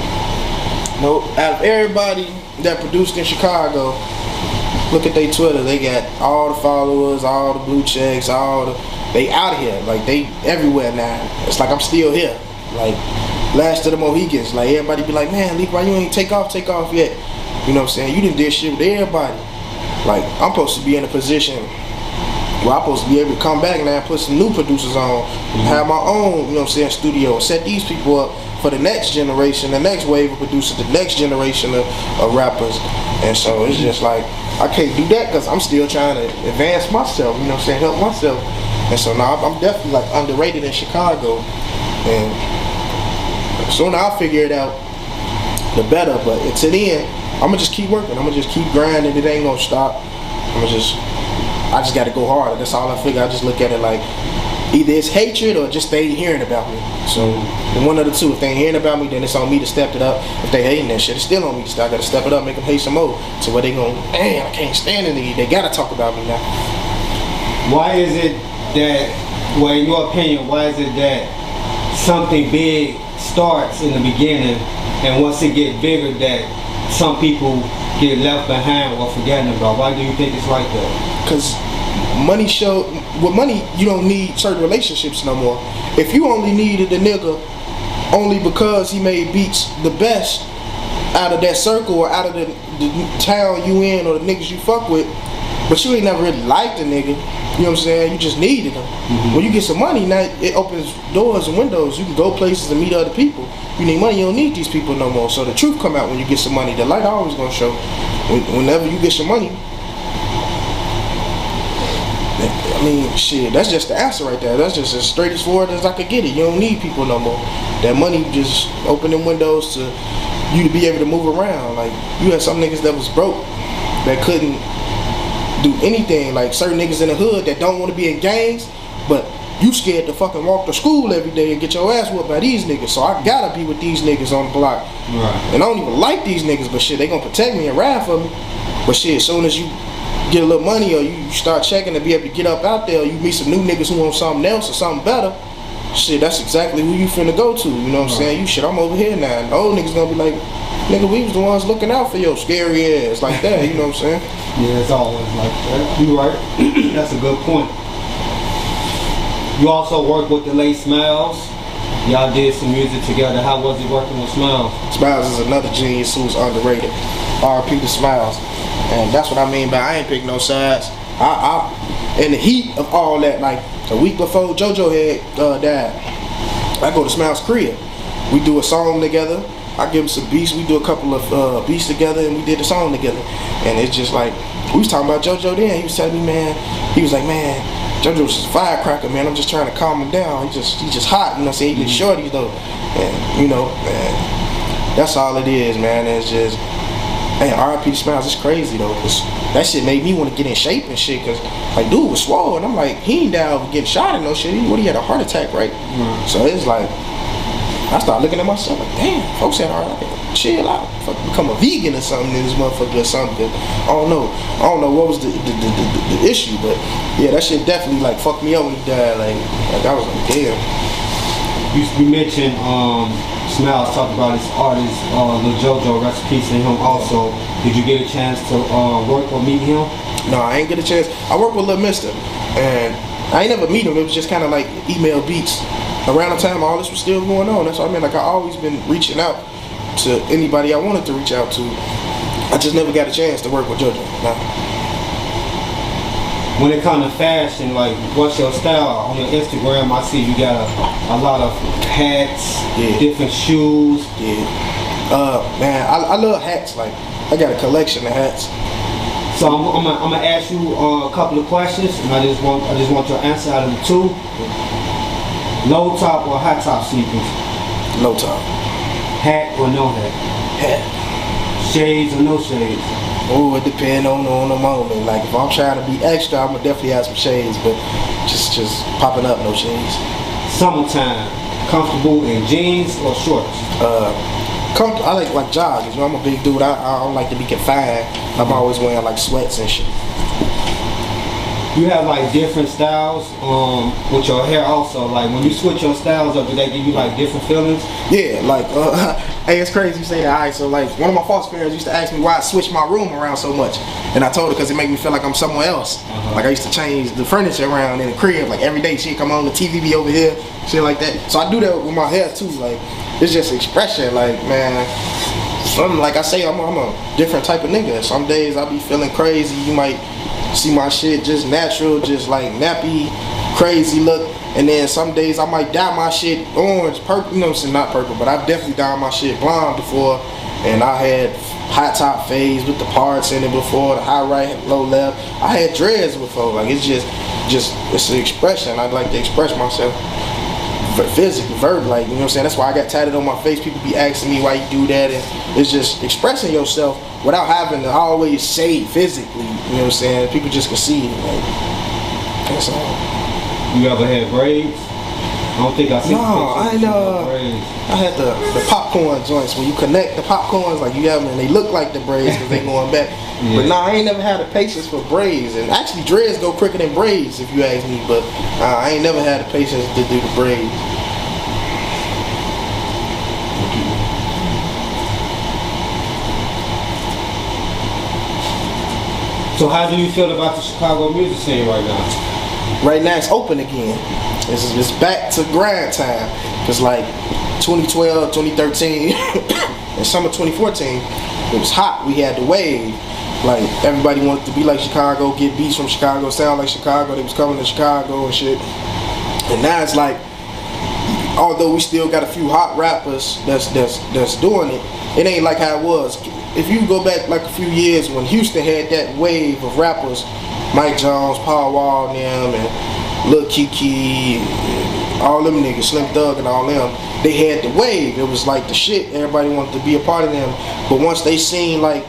Out of everybody that produced in Chicago, look at their Twitter. They got all the followers, all the blue checks, they out of here. Like they everywhere now. It's like I'm still here. Like last of the Mohicans. Like everybody be like, man, Leek, why you ain't take off yet? You know what I'm saying? You done did shit with everybody. Like I'm supposed to be in a position where I'm supposed to be able to come back now and put some new producers on, have my own, you know what I'm saying, studio, set these people up for the next generation, the next wave of producers, the next generation of rappers. And so it's just like I can't do that because I'm still trying to advance myself, you know what I'm saying, help myself. And so now I'm definitely like underrated in Chicago. And the sooner I figure it out, the better. But until then, I'm gonna just keep working. I'm gonna just keep grinding. It ain't gonna stop. I just gotta go harder. That's all I figure. I just look at it like either it's hatred or just they ain't hearing about me. So one of the two. If they ain't hearing about me, then it's on me to step it up. If they hating that shit, it's still on me. So I gotta step it up, make them hate some more. So where they going, damn, I can't stand it. They gotta talk about me now. Why is it that, well, in your opinion, why is it that something big starts in the beginning and once it get bigger that some people get left behind or forgotten about? Why do you think it's like that? Because with money, you don't need certain relationships no more. If you only needed a nigga only because he made beats the best out of that circle or out of the town you in or the niggas you fuck with, but you ain't never really liked the nigga, you know what I'm saying? You just needed him. When you get some money, now it opens doors and windows. You can go places and meet other people. You need money, you don't need these people no more. So the truth come out when you get some money. The light always gonna show. Whenever you get some money, I mean, shit, that's just the answer right there. That's just as straight as forward as I could get it. You don't need people no more. That money just open them windows to you to be able to move around. Like, you had some niggas that was broke, that couldn't do anything. Like certain niggas in the hood that don't want to be in gangs, but you scared to fucking walk to school every day and get your ass whooped by these niggas. So I gotta be with these niggas on the block. Right. And I don't even like these niggas, but shit, they gonna protect me and ride for me. But shit, as soon as you get a little money or you start checking to be able to get up out there, or you meet some new niggas who want something else or something better, shit, that's exactly who you finna go to. You know what I'm saying? You shit, I'm over here now. And the old niggas gonna be like, nigga, we was the ones looking out for your scary ass like that. You know what I'm saying? Yeah, it's always like that. You right. That's a good point. You also work with the late Smiles. Y'all did some music together. How was it working with Smiles? Smiles is another genius who's underrated. R.P. to Smiles. And that's what I mean by I ain't pick no sides. I in the heat of all that, like a week before JoJo had died, I go to Smiles' crib. We do a song together. I give him some beats. We do a couple of beats together, and we did the song together. And it's just like, we was talking about JoJo then. He was telling me, man, he was like, man, JoJo's a firecracker, man. I'm just trying to calm him down. He's just hot, you know what I'm saying? He just shorty though. And you know, man, that's all it is, man. It's just, man, R.I.P. Smiles is crazy though, cause that shit made me want to get in shape and shit, cause like dude was swole, and I'm like, he ain't down for getting shot and no shit. He had a heart attack, right? So it's like, I started looking at myself like, damn, folks said, all right, I can chill out, fucking become a vegan or something in this motherfucker or something. I don't know what was the issue, but yeah, that shit definitely like fucked me up when he died. Like I was like, damn. You mentioned Smiles talked about his artist, Lil JoJo, rest in peace to him also. Did you get a chance to work or meet him? No, I ain't get a chance. I worked with Lil Mister, and I ain't never meet him. It was just kind of like email beats. Around the time all this was still going on, that's what I mean. Like I always been reaching out to anybody I wanted to reach out to. I just never got a chance to work with JoJo. Nah. When it comes to fashion, like what's your style? On your Instagram, I see you got a lot of hats, different shoes. Yeah. Man, I love hats. Like I got a collection of hats. So I'm gonna ask you a couple of questions, and I just want your answer out of the two. Low top or high top sneakers? Low top. Hat or no hat? Hat. Shades or no shades? Oh, it depends on the moment. Like if I'm trying to be extra, I'm gonna definitely have some shades, but just popping up, no shades. Summertime, comfortable in jeans or shorts? I like joggers. You know, I'm a big dude. I don't like to be confined. I'm always wearing like sweats and shit. You have like different styles with your hair also. Like when you switch your styles up, do they give you like different feelings? Yeah, like hey, it's crazy you say that. Alright, so like one of my foster parents used to ask me why I switch my room around so much, and I told her because it made me feel like I'm somewhere else. Like I used to change the furniture around in the crib. Like every day she'd come on, the TV be over here, shit like that. So I do that with my hair too. Like it's just expression. Like man, like I say, I'm a different type of nigga. Some days I be feeling crazy. You might see my shit just natural, just like nappy, crazy look. And then some days I might dye my shit orange, purple, you know what I'm saying, not purple, but I've definitely dyed my shit blonde before. And I had high top fades with the parts in it before, the high right, low left. I had dreads before. Like it's just it's an expression. I like to express myself physically, verbally, like, you know what I'm saying? That's why I got tatted on my face. People be asking me why you do that, and it's just expressing yourself without having to always say it physically, you know what I'm saying? People just can see it, like, that's all. You ever had braids? I don't think I seen braids. I had the popcorn joints where you connect the popcorns, like you have them and they look like the braids because they going back. Yeah. But nah, I ain't never had the patience for braids, and actually dreads go quicker than braids if you ask me, but I ain't never had the patience to do the braids. So how do you feel about the Chicago music scene right now? Right now it's open again. It's back to grind time. Cause like 2012, 2013, and summer 2014, it was hot. We had the wave. Like everybody wanted to be like Chicago, get beats from Chicago, sound like Chicago. They was coming to Chicago and shit. And now it's like, although we still got a few hot rappers that's doing it, it ain't like how it was. If you go back like a few years when Houston had that wave of rappers, Mike Jones, Paul Wall, and them, and Lil Kiki, and all them niggas, Slim Thug and all them, they had the wave. It was like the shit. Everybody wanted to be a part of them. But once they seen like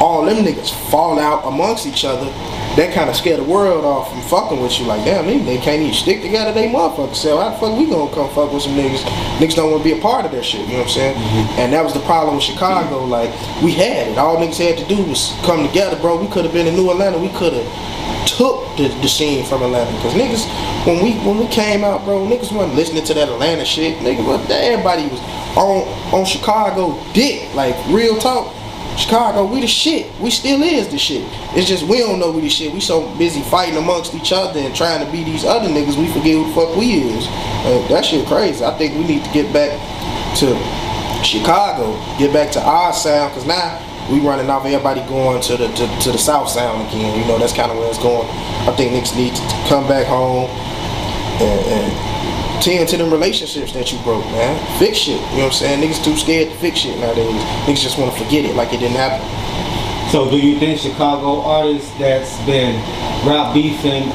all them niggas fall out amongst each other, that kind of scared the world off from fucking with you. Like, damn, they can't even stick together, they motherfuckers. So how the fuck we gonna come fuck with some niggas? Niggas don't want to be a part of that shit, you know what I'm saying? And that was the problem with Chicago. Like, we had it. All niggas had to do was come together, bro. We could have been in New Atlanta. We could have took the scene from Atlanta. Because niggas, when we came out, bro, niggas wasn't listening to that Atlanta shit. Niggas, everybody was on Chicago dick. Like, real talk. Chicago, we the shit. We still is the shit. It's just we don't know we the shit. We so busy fighting amongst each other and trying to be these other niggas, we forget who the fuck we is. That shit crazy. I think we need to get back to Chicago, get back to our sound, because now we running off everybody going to the South Sound again. You know, that's kind of where it's going. I think niggas need to come back home and tend to them relationships that you broke, man. Fix shit, you know what I'm saying? Niggas too scared to fix shit nowadays. Niggas just want to forget it like it didn't happen. So do you think Chicago artists that's been rap beefing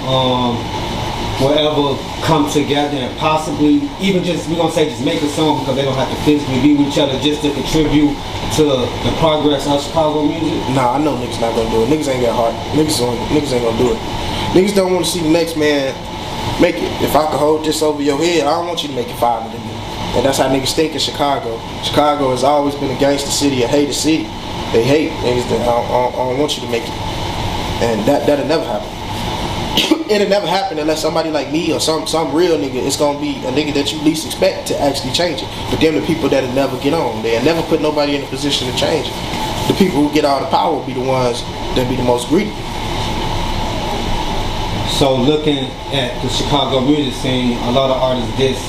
will ever come together and possibly even just, we gonna say just make a song because they don't have to physically be with each other just to contribute to the progress of Chicago music? Nah, I know niggas not gonna do it. Niggas ain't got heart. Niggas ain't gonna do it. Niggas don't want to see the next man make it. If I could hold this over your head, I don't want you to make it 5 of them. And that's how niggas think in Chicago. Chicago has always been a gangster city, a hated city. They hate niggas that I don't want you to make it. And that'll never happen. It'll never happen unless somebody like me or some real nigga, it's gonna be a nigga that you least expect to actually change it. But them the people that'll never get on. They'll never put nobody in a position to change it. The people who get all the power will be the ones that be the most greedy. So looking at the Chicago music scene, a lot of artists diss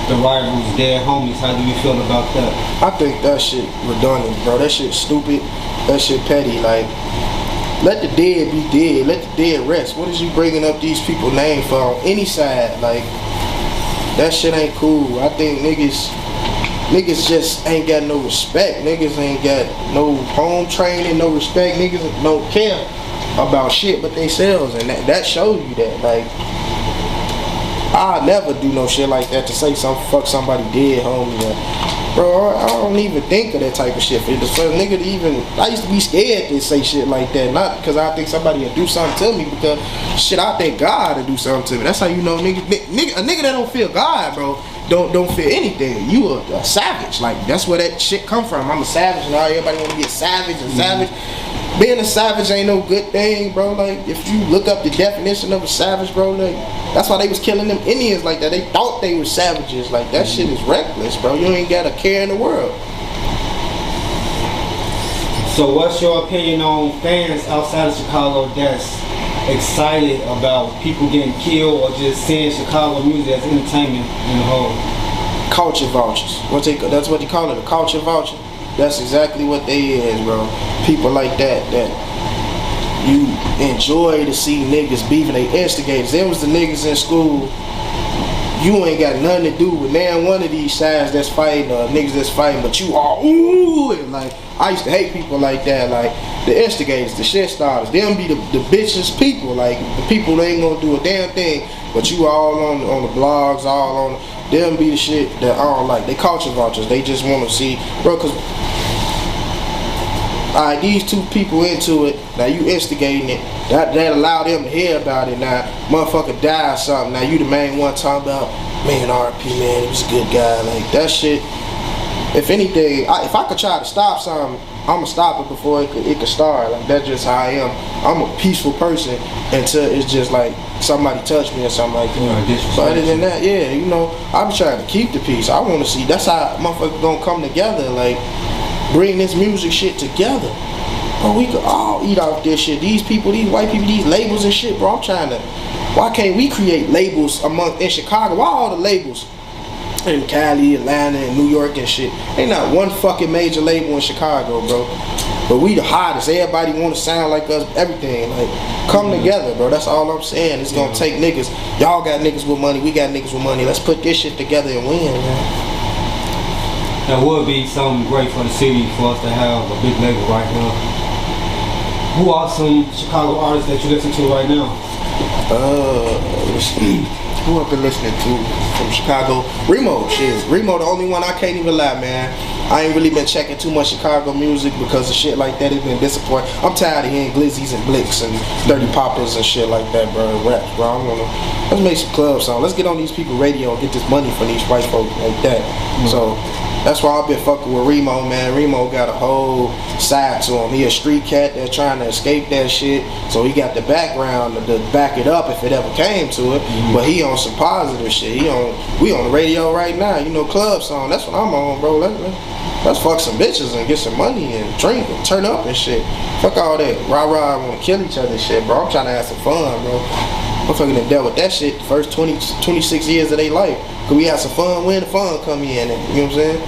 the rivals, their homies. How do you feel about that? I think that shit redundant, bro. That shit stupid. That shit petty. Like, let the dead be dead. Let the dead rest. What is you bringing up these people's names for on any side? Like, that shit ain't cool. I think niggas just ain't got no respect. Niggas ain't got no home training, no respect. Niggas don't care about shit but themselves, and that shows you that. Like, I'll never do no shit like that to say fuck somebody dead, homie. Bro, I don't even think of that type of shit. For the first nigga to even, I used to be scared to say shit like that. Not because I think somebody will do something to me, because shit, I think God will do something to me. That's how you know, nigga, a nigga that don't feel God, bro, don't feel anything. You a savage. Like, that's where that shit come from. I'm a savage, and all everybody want to be a savage and savage. Being a savage ain't no good thing, bro. Like, if you look up the definition of a savage, bro, like, that's why they was killing them Indians like that. They thought they were savages. Like, that shit is reckless, bro. You ain't got a care in the world. So what's your opinion on fans outside of Chicago that's excited about people getting killed or just seeing Chicago music as entertainment in the whole? Culture vultures. That's what they call it, a culture vulture. That's exactly what they is, bro. People like that you enjoy to see niggas beefing. They instigators. There was the niggas in school. You ain't got nothing to do with now one of these sides that's fighting or niggas that's fighting, but you all ooh, and like, I used to hate people like that, like the instigators, the shit starters. Them be the bitches people, like the people that ain't gonna do a damn thing, but you all on the blogs, all on them be the shit that I don't like. They culture vultures. They just want to see, bro, cause alright, these two people into it, now you instigating it, that allow them to hear about it. Now, motherfucker die or something, now you the main one talking about, man, RP, man, he was a good guy. Like, that shit, if anything, if I could try to stop something, I'ma stop it before it could start. Like, that's just how I am. I'm a peaceful person until it's just like somebody touch me or something like that. But other than that, yeah, you know, I'm trying to keep the peace. I want to see, that's how motherfuckers gonna come together, like, bring this music shit together. Bro, we could all eat off this shit. These people, these white people, these labels and shit, bro, I'm trying to, why can't we create labels in Chicago? Why all the labels in Cali, Atlanta, and New York and shit? Ain't not one fucking major label in Chicago, bro. But we the hottest. Everybody want to sound like us, everything. Like, come together, bro. That's all I'm saying. It's gonna take niggas. Y'all got niggas with money, we got niggas with money. Let's put this shit together and win, man. That would be something great for the city for us to have a big label right now. Who are some Chicago artists that you listen to right now? Who I've been listening to from Chicago? Remo, shit. Remo, the only one, I can't even lie, man. I ain't really been checking too much Chicago music because of shit like that. It's been disappointing. I'm tired of hearing glizzies and blicks and dirty poppers and shit like that, bro. Raps, bro. Let's make some club songs. Let's get on these people radio and get this money from these white folks like that. So that's why I've been fucking with Remo, man. Remo got a whole side to him. He a street cat that's trying to escape that shit. So he got the background to back it up if it ever came to it. But he on some positive shit. We on the radio right now, you know, club song. That's what I'm on, bro. Let's fuck some bitches and get some money and drink and turn up and shit. Fuck all that rah-rah, wanna kill each other and shit, bro. I'm trying to have some fun, bro. I'm fucking done dealt with that shit the first 26 years of their life. Cause we had some fun when the fun come in, and, you know what I'm saying?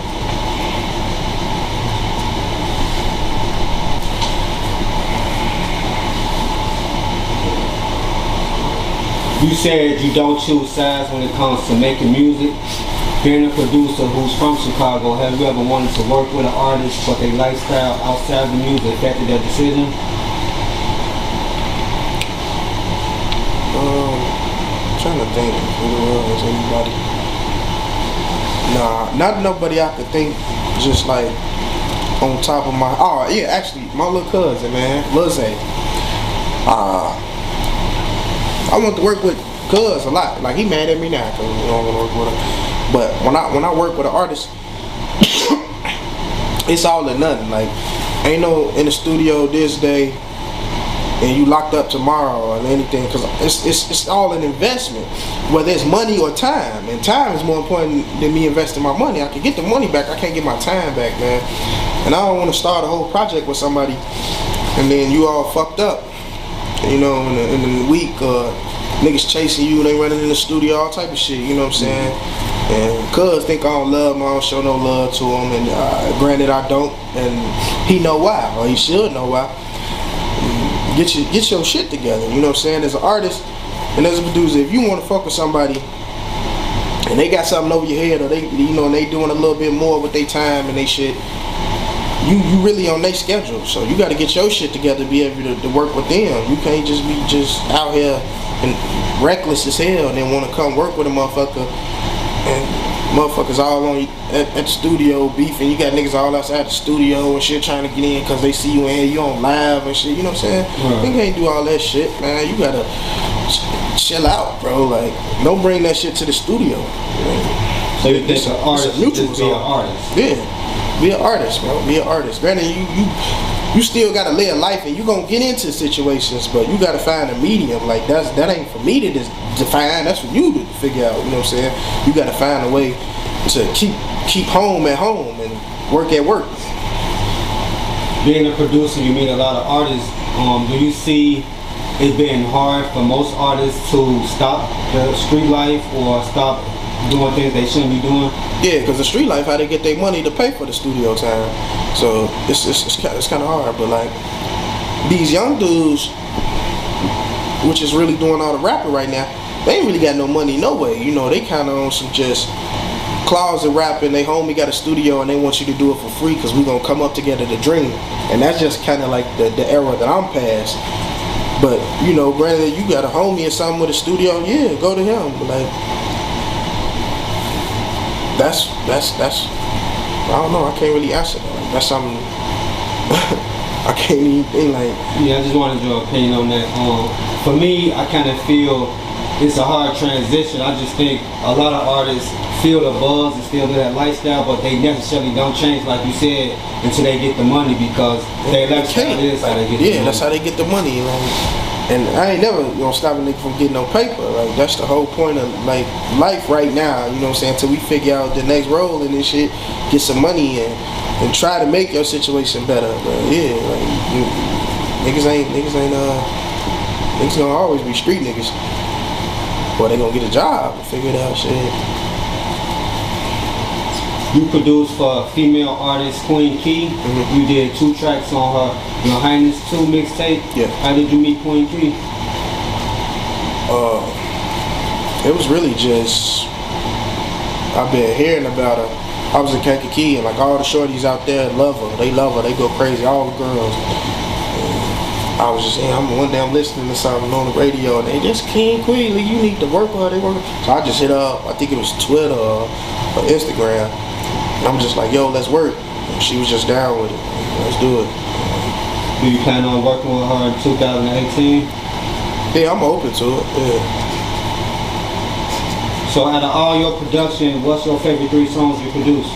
You said you don't choose sides when it comes to making music. Being a producer who's from Chicago, have you ever wanted to work with an artist but their lifestyle outside the music affected that decision? I'm trying to think if there was anybody. Nah, not nobody I could think just like on top of my, oh yeah, actually my little cousin, man, Lil Zay. I want to work with Cuz a lot. Like, he mad at me now because I don't want to work with him. But when I work with an artist, it's all or nothing. Like, ain't no in the studio this day and you locked up tomorrow or anything, because it's all an investment, whether it's money or time. And time is more important than me investing my money. I can get the money back, I can't get my time back, man. And I don't want to start a whole project with somebody and then you all fucked up, you know, in the week, niggas chasing you, they running in the studio, all type of shit, you know what I'm saying? And cuz think I don't love him, I don't show no love to him, and granted I don't, and he know why, or he should know why. Get your shit together, you know what I'm saying? As an artist and as a producer, if you want to fuck with somebody and they got something over your head, or they, you know, and they doing a little bit more with their time and they shit, you really on their schedule, so you got to get your shit together to be able to work with them. You can't just be out here and reckless as hell and then want to come work with a motherfucker and motherfuckers all on you at the studio beefing. You got niggas all outside the studio and shit trying to get in because they see you in here, you on live and shit, you know what I'm saying? Right. You can't do all that shit, man. You gotta chill out, bro. Like, don't bring that shit to the studio. So you think an artist should just be an artist? Yeah, be an artist, bro. Be an artist. Granted, you still gotta live life and you gonna get into situations, but you gotta find a medium. Like, that ain't for me to define, that's for you to figure out, you know what I'm saying? You gotta find a way to keep home at home and work at work. Being a producer, you meet a lot of artists. Do you see it being hard for most artists to stop the street life or stop doing things they shouldn't be doing? Yeah, because the street life, how they get their money to pay for the studio time. So it's kind of hard. But like these young dudes, which is really doing all the rapping right now, they ain't really got no money no way. You know, they kind of on some just closet rapping. They homie got a studio and they want you to do it for free because we gonna come up together to dream. And that's just kind of like the era that I'm past. But you know, granted, you got a homie or something with a studio, yeah, go to him. But like, that's I don't know, I can't really answer that. Like, that's something I can't even think like. Yeah, I just wanted your opinion on that. For me, I kind of feel it's a hard transition. I just think a lot of artists feel the buzz and still do that lifestyle, but they necessarily don't change, like you said, until they get the money, because their lifestyle is how they get the money. Yeah, that's how they get the money. Like, and I ain't never gonna stop a nigga from getting no paper. Like, that's the whole point of like life right now, you know what I'm saying? Until we figure out the next role in this shit, get some money and try to make your situation better. But yeah, like niggas gonna always be street niggas. Or they gonna get a job and figure it out, shit. You produced for female artist Queen Keef. You did 2 tracks on her Your Highness 2 mixtape. Yeah. How did you meet Queen Keef? It was really just, I've been hearing about her. I was in Kankakee and like all the shorties out there love her. They go crazy, all the girls. And I was just, one day I'm listening to something on the radio and they just, Queen, you need to work with her, they work with her. So I just hit up, I think it was Twitter or Instagram. And I'm just like, yo, let's work. And she was just down with it. Let's do it. Do you plan on working with her in 2018? Yeah, I'm open to it, yeah. So out of all your production, what's your favorite 3 songs you produced?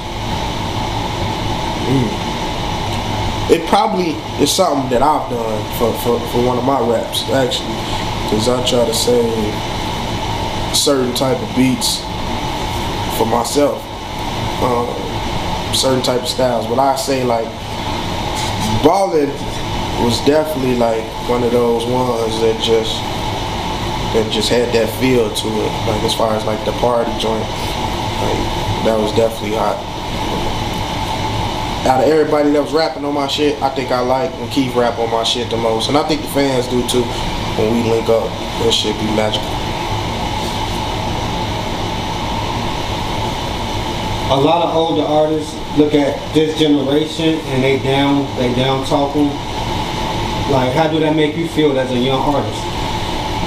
It probably is something that I've done for one of my raps, actually. Because I try to say certain type of beats for myself. Certain type of styles. But I say like Ballin' was definitely like one of those ones that just had that feel to it. Like as far as like the party joint, like that was definitely hot. Out of everybody that was rapping on my shit, I think I like when Keef rap on my shit the most. And I think the fans do too. When we link up, that shit be magical. A lot of older artists look at this generation and they down talking. Like, how do that make you feel as a young artist?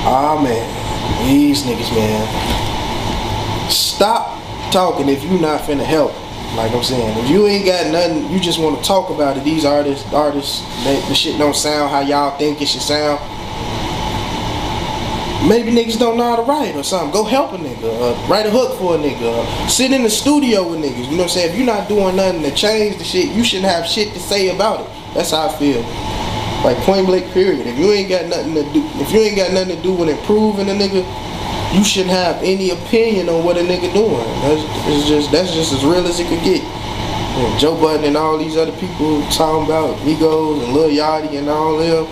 Ah man, these niggas, man. Stop talking if you not finna help. Like I'm saying, if you ain't got nothing, you just want to talk about it. These artists, the shit don't sound how y'all think it should sound. maybe niggas don't know how to write or something. Go help a nigga. Write a hook for a nigga. Sit in the studio with niggas. You know what I'm saying? If you're not doing nothing to change the shit, you shouldn't have shit to say about it. That's how I feel. Like point blank period. If you ain't got nothing to do, with improving a nigga, you shouldn't have any opinion on what a nigga doing. That's just as real as it could get. And Joe Budden and all these other people talking about Migos and Lil Yachty and all them.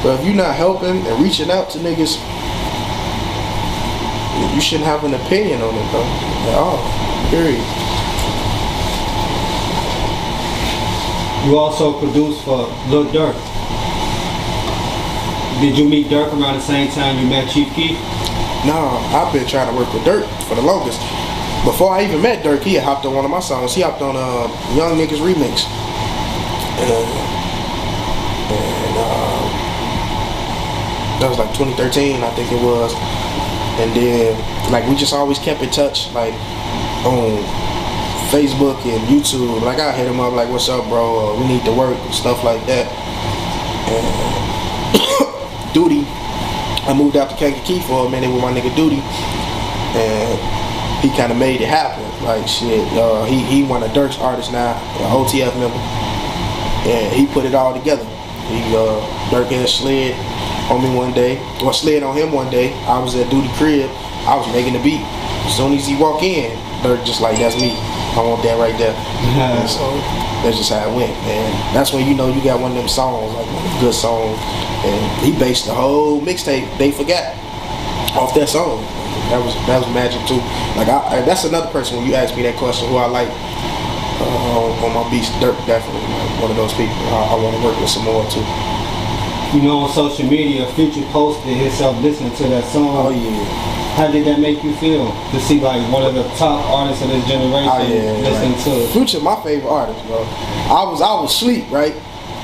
But if you're not helping and reaching out to niggas, you shouldn't have an opinion on it, though, at all. Period. You also produced for Lil Durk. Did you meet Durk around the same time you met Chief Keef? No, I've been trying to work with Durk for the longest. Before I even met Durk, he had hopped on one of my songs. He hopped on Young Niggas Remix. That was like 2013, I think it was. And then, like, we just always kept in touch, like, on Facebook and YouTube. Like, I hit him up, like, what's up, bro? We need to work and stuff like that. And Duty, I moved out to Kankakee for a minute with my nigga Duty. And he kind of made it happen. Like, shit, he one of Durk's artists now, an OTF member. And he put it all together. Durk had slid on me one day, or slid on him one day. I was at Duty crib, I was making the beat. As soon as he walk in, Durk just like, that's me. I want that right there. And so that's just how it went, man. That's when you know you got one of them songs, like one of the good songs. And he based the whole mixtape, They Forgot, off that song. That was magic too. Like that's another person when you ask me that question, who I like on my beats. Durk definitely like one of those people I want to work with some more too. You know, on social media, Future posted himself listening to that song. Oh yeah. How did that make you feel to see like one of the top artists of this generation listening to it? Future, my favorite artist, bro. I was asleep, right?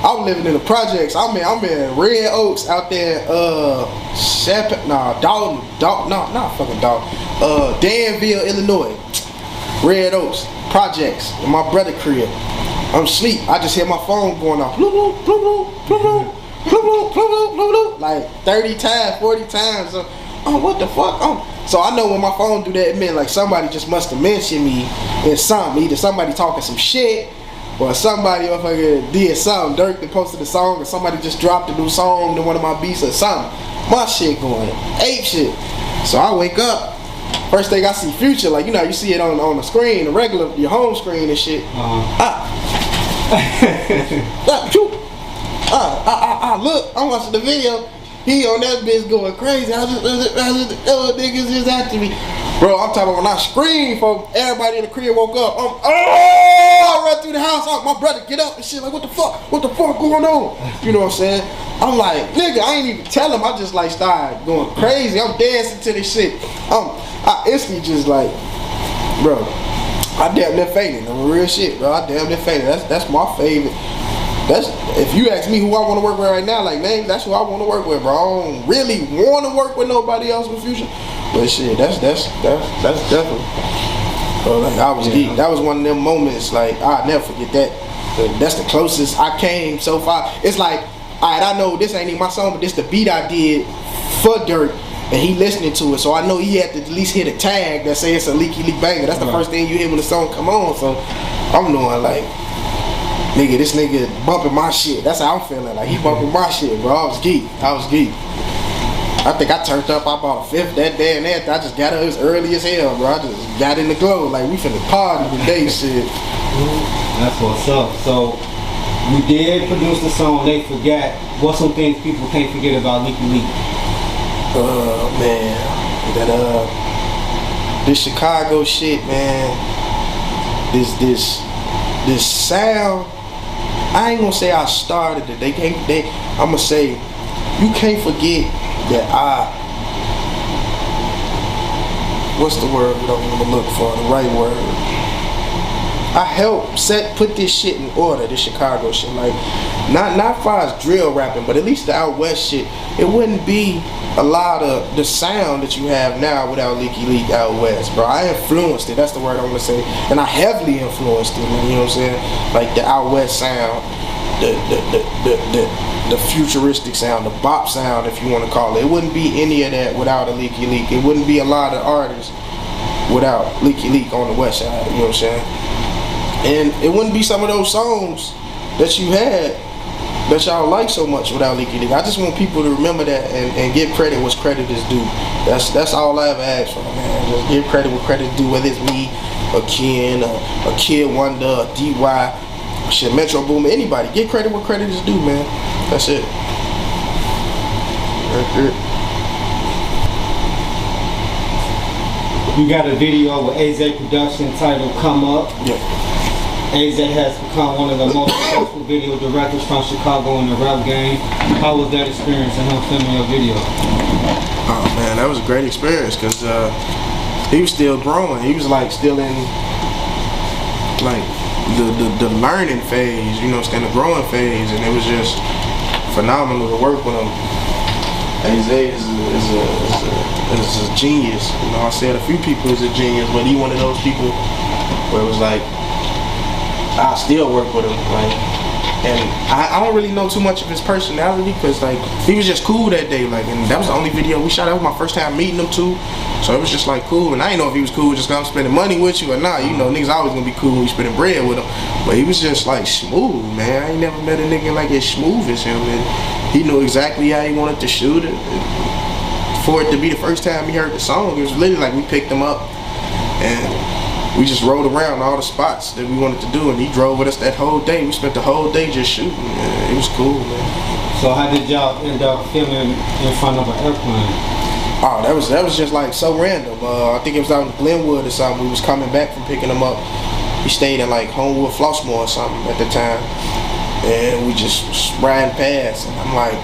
I was living in the projects. I'm in Red Oaks out there, Danville, Illinois. Red Oaks projects in my brother crib. I'm asleep. I just hear my phone going off. Bloop, bloop, bloop, bloop, bloop, bloop, bloop, bloop, bloop, bloop, like 30 times, 40 times. So, what the fuck? So I know when my phone do that, it meant like somebody just must have mentioned me in something. Either somebody talking some shit, or somebody did something. Durk posted a song, or somebody just dropped a new song to one of my beats or something. My shit going ape shit. So I wake up. First thing I see Future, like, you know, you see it on the screen, the regular, your home screen and shit. Look, I'm watching the video. He on that bitch going crazy. Niggas just after me. Bro, I'm talking when I screamed for everybody in the crib woke up. I run through the house. My brother get up and shit like, what the fuck going on? You know what I'm saying? I'm like, nigga, I ain't even tell him. I just like started going crazy. I'm dancing to this shit. I instantly just like, bro, I damn near fainted. I'm real shit, bro. I damn near fainted. That's my favorite. That's, if you ask me who I want to work with right now, like, man, that's who I want to work with, bro. I don't really want to work with nobody else in the future. But shit, that's definitely. Bro, like, I was geek. That was one of them moments, like, I'll never forget that. That's the closest I came so far. It's like, alright, I know this ain't even my song, but this the beat I did for Durk, and he listening to it, so I know he had to at least hit a tag that say it's a LeekeLeek banger. That's the first thing you hear when the song come on. So I'm knowing like, nigga, this nigga bumping my shit. That's how I'm feeling. Like, he bumping my shit, bro. I was geek. I think I turned up. I bought a fifth that day and that. I just got up as early as hell, bro. I just got in the glow. Like, we finna party today, shit. That's what's up. So, you did produce the song They Forgot. What's some things people can't forget about LeekeLeek? Man. This Chicago shit, man. This sound. I ain't gonna say I started it. I'm gonna say, you can't forget that what's the word that I'm gonna look for? The right word. I helped put this shit in order, this Chicago shit. Like, not far as drill rapping, but at least the out west shit. It wouldn't be a lot of the sound that you have now without LeekeLeek out west, bro. I influenced it, that's the word I'm gonna say. And I heavily influenced it, you know what I'm saying? Like the out west sound. the futuristic sound, the bop sound, if you want to call it. It wouldn't be any of that without a LeekeLeek. It wouldn't be a lot of artists without LeekeLeek on the west side, you know what I'm saying? And it wouldn't be some of those songs that you had that y'all like so much without LeekeLeek. I just want people to remember that and give credit what's credit is due. That's all I ever ask for, man. Just give credit what credit is due, whether it's me, a Ken, a Kid Wonder, a DY, shit, Metro Boomin, anybody. Give credit what credit is due, man. That's it. That's it. You got a video with AZ Production titled Come Up. Yeah. AZ has become one of the most successful video directors from Chicago in the rap game. How was that experience and him filming your video? Oh man, that was a great experience because he was still growing. He was like still in like the learning phase, you know, the growing phase, and it was just phenomenal to work with him. AZ is a genius. You know, I said a few people is a genius, but he one of those people where it was like, I still work with him, like, and I don't really know too much of his personality because like he was just cool that day, like, and that was the only video we shot. That was my first time meeting him too, so it was just like cool. And I didn't know if he was cool just cause I'm spending money with you or not. You know, niggas always gonna be cool when you spending bread with him, but he was just like smooth, man. I ain't never met a nigga like as smooth as him, and he knew exactly how he wanted to shoot it. For it to be the first time he heard the song, it was literally like we picked him up and we just rode around all the spots that we wanted to do, and he drove with us that whole day. We spent the whole day just shooting, man. It was cool, man. So how did y'all end up filming in front of an airplane? Oh, that was just like so random. I think it was out in Glenwood or something. We was coming back from picking him up. We stayed in like Homewood, Flossmoor or something at the time, and we just riding past, and I'm like,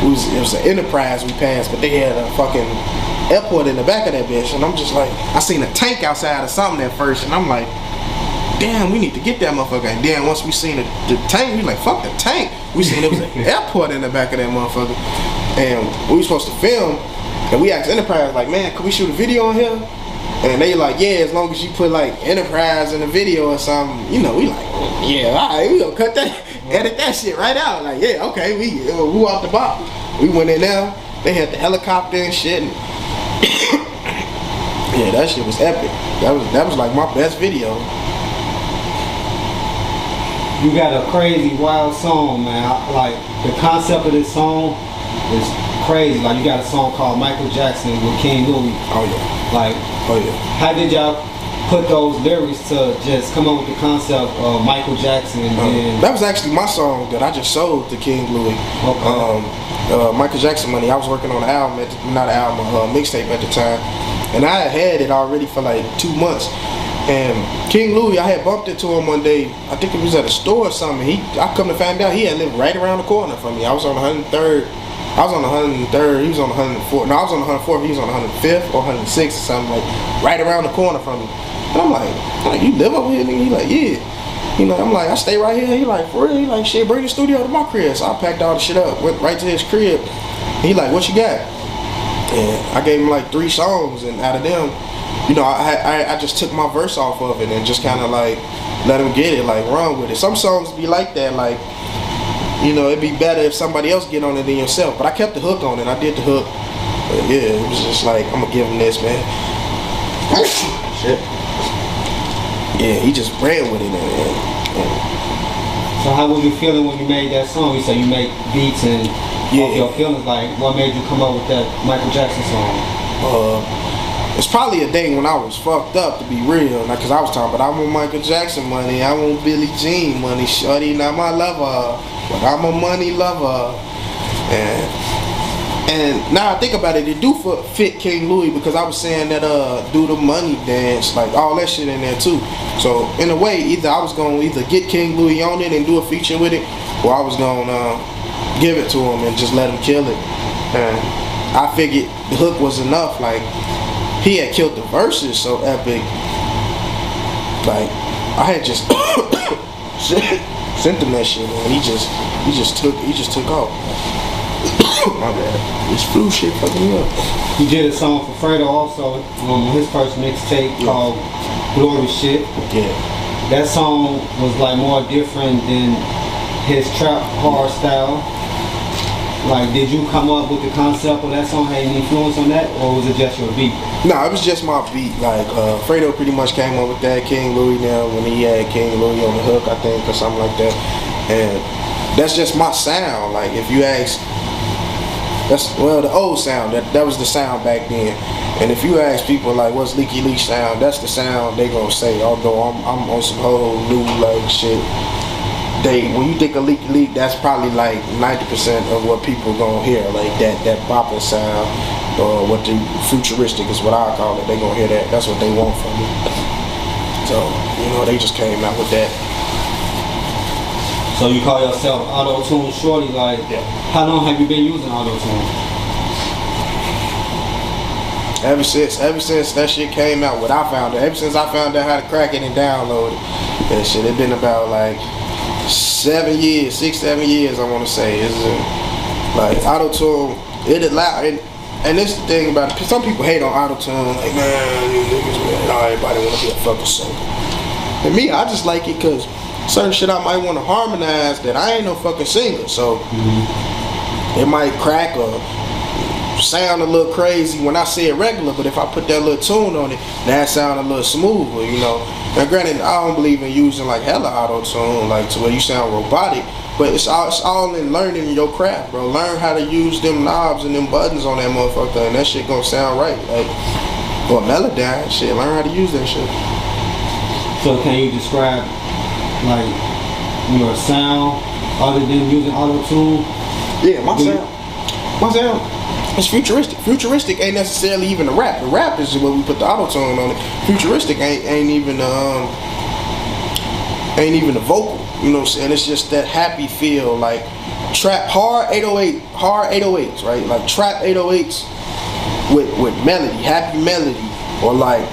it was an Enterprise we passed, but they had a fucking airport in the back of that bitch, and I'm just like, I seen a tank outside or something at first, and I'm like, damn, we need to get that motherfucker. And then once we seen the tank, we like, fuck the tank. We seen it was an airport in the back of that motherfucker, and we were supposed to film, and we asked Enterprise like, man, can we shoot a video on here? And they like, yeah, as long as you put like Enterprise in the video or something, you know. We like, yeah, all right, we gonna cut that, edit that shit right out. Like, yeah, okay, we off the box. We went in there, they had the helicopter and shit, and yeah, that shit was epic. That was like my best video. You got a crazy, wild song, man. Like, the concept of this song is crazy. Like, you got a song called Michael Jackson with King Louis. Oh yeah. Like, oh yeah. How did y'all put those lyrics to just come up with the concept of Michael Jackson? And that was actually my song that I just sold to King Louis. Okay. Michael Jackson Money. I was working on an album, not an album, mixtape at the time, and I had it already for like 2 months. And King Louis, I had bumped into him one day. I think it was at a store or something. I come to find out he had lived right around the corner from me. I was on 103rd. I was on 103rd. He was on 104th. No, I was on 104th. He was on 105th or 106th or something, like right around the corner from me. And I'm like, you live over here, nigga? He like, yeah. You know, I'm like, I stay right here. He like, for real? He like, shit, bring the studio to my crib. So I packed all the shit up, went right to his crib. He like, what you got? And I gave him like 3 songs, and out of them, you know, I just took my verse off of it and just kind of like let him get it, like run with it. Some songs be like that, like, you know, it'd be better if somebody else get on it than yourself. But I kept the hook on it. I did the hook. But yeah, it was just like, I'm gonna give him this, man. Shit. Yeah, he just ran with it. So how were you feeling when you made that song? You said you make beats and off your feelings. Like, what made you come up with that Michael Jackson song? It's probably a day when I was fucked up, to be real. Like, cause I was talking about, I want Michael Jackson money, I want Billie Jean money, shorty not my lover, but I'm a money lover. And now I think about it, it do fit King Louis, because I was saying that do the money dance, like all that shit in there too. So in a way, either I was gonna get King Louis on it and do a feature with it, or I was gonna give it to him and just let him kill it. And I figured the hook was enough. Like, he had killed the verses so epic. Like, I had just sent him that shit, and he just took off. My bad. This flu shit fucking me up. You did a song for Fredo also on his first mixtape called Glory Shit. Yeah. That song was like more different than his trap hard style? Like, did you come up with the concept of that song? Had any influence on that, or was it just your beat? No, it was just my beat. Like, Fredo pretty much came up with that. King Louis now, when he had King Louis on the hook, I think, or something like that. And that's just my sound. Like, if you ask, that's, well, the old sound, that was the sound back then. And if you ask people, like, what's LeekeLeek sound, that's the sound they gonna say. Although I'm on some whole new, like, shit. When you think of LeekeLeek, that's probably like 90% of what people gonna hear, like that bopping sound, or what the futuristic is what I call it. They gonna hear that. That's what they want from me. So, you know, they just came out with that. So you call yourself auto-tune shorty? Like, yeah. How long have you been using auto-tune? Ever since that shit came out, what I found out, ever since I found out how to crack it and download it, that shit, it been about like 6-7 years, I want to say. It's like auto-tune, it allowed, and this the thing about it, some people hate on auto-tune, like, man, you niggas, man, everybody want to be a fucking singer. And me, I just like it because certain shit I might want to harmonize that I ain't no fucking singer, so it might crack or sound a little crazy when I say it regular, but if I put that little tune on it, that sound a little smoother, you know. Now granted, I don't believe in using like hella auto-tune, like to where you sound robotic, but it's all in learning your craft, bro. Learn how to use them knobs and them buttons on that motherfucker, and that shit gonna sound right. Like, or Melodyne, shit, learn how to use that shit. So can you describe like your sound other than using auto-tune? Yeah, my sound. It's futuristic. Futuristic ain't necessarily even a rap. The rap is what we put the auto-tune on it. Futuristic ain't even the vocal. You know what I'm saying? It's just that happy feel, like trap hard 808s, right? Like trap 808s with melody, happy melody, or like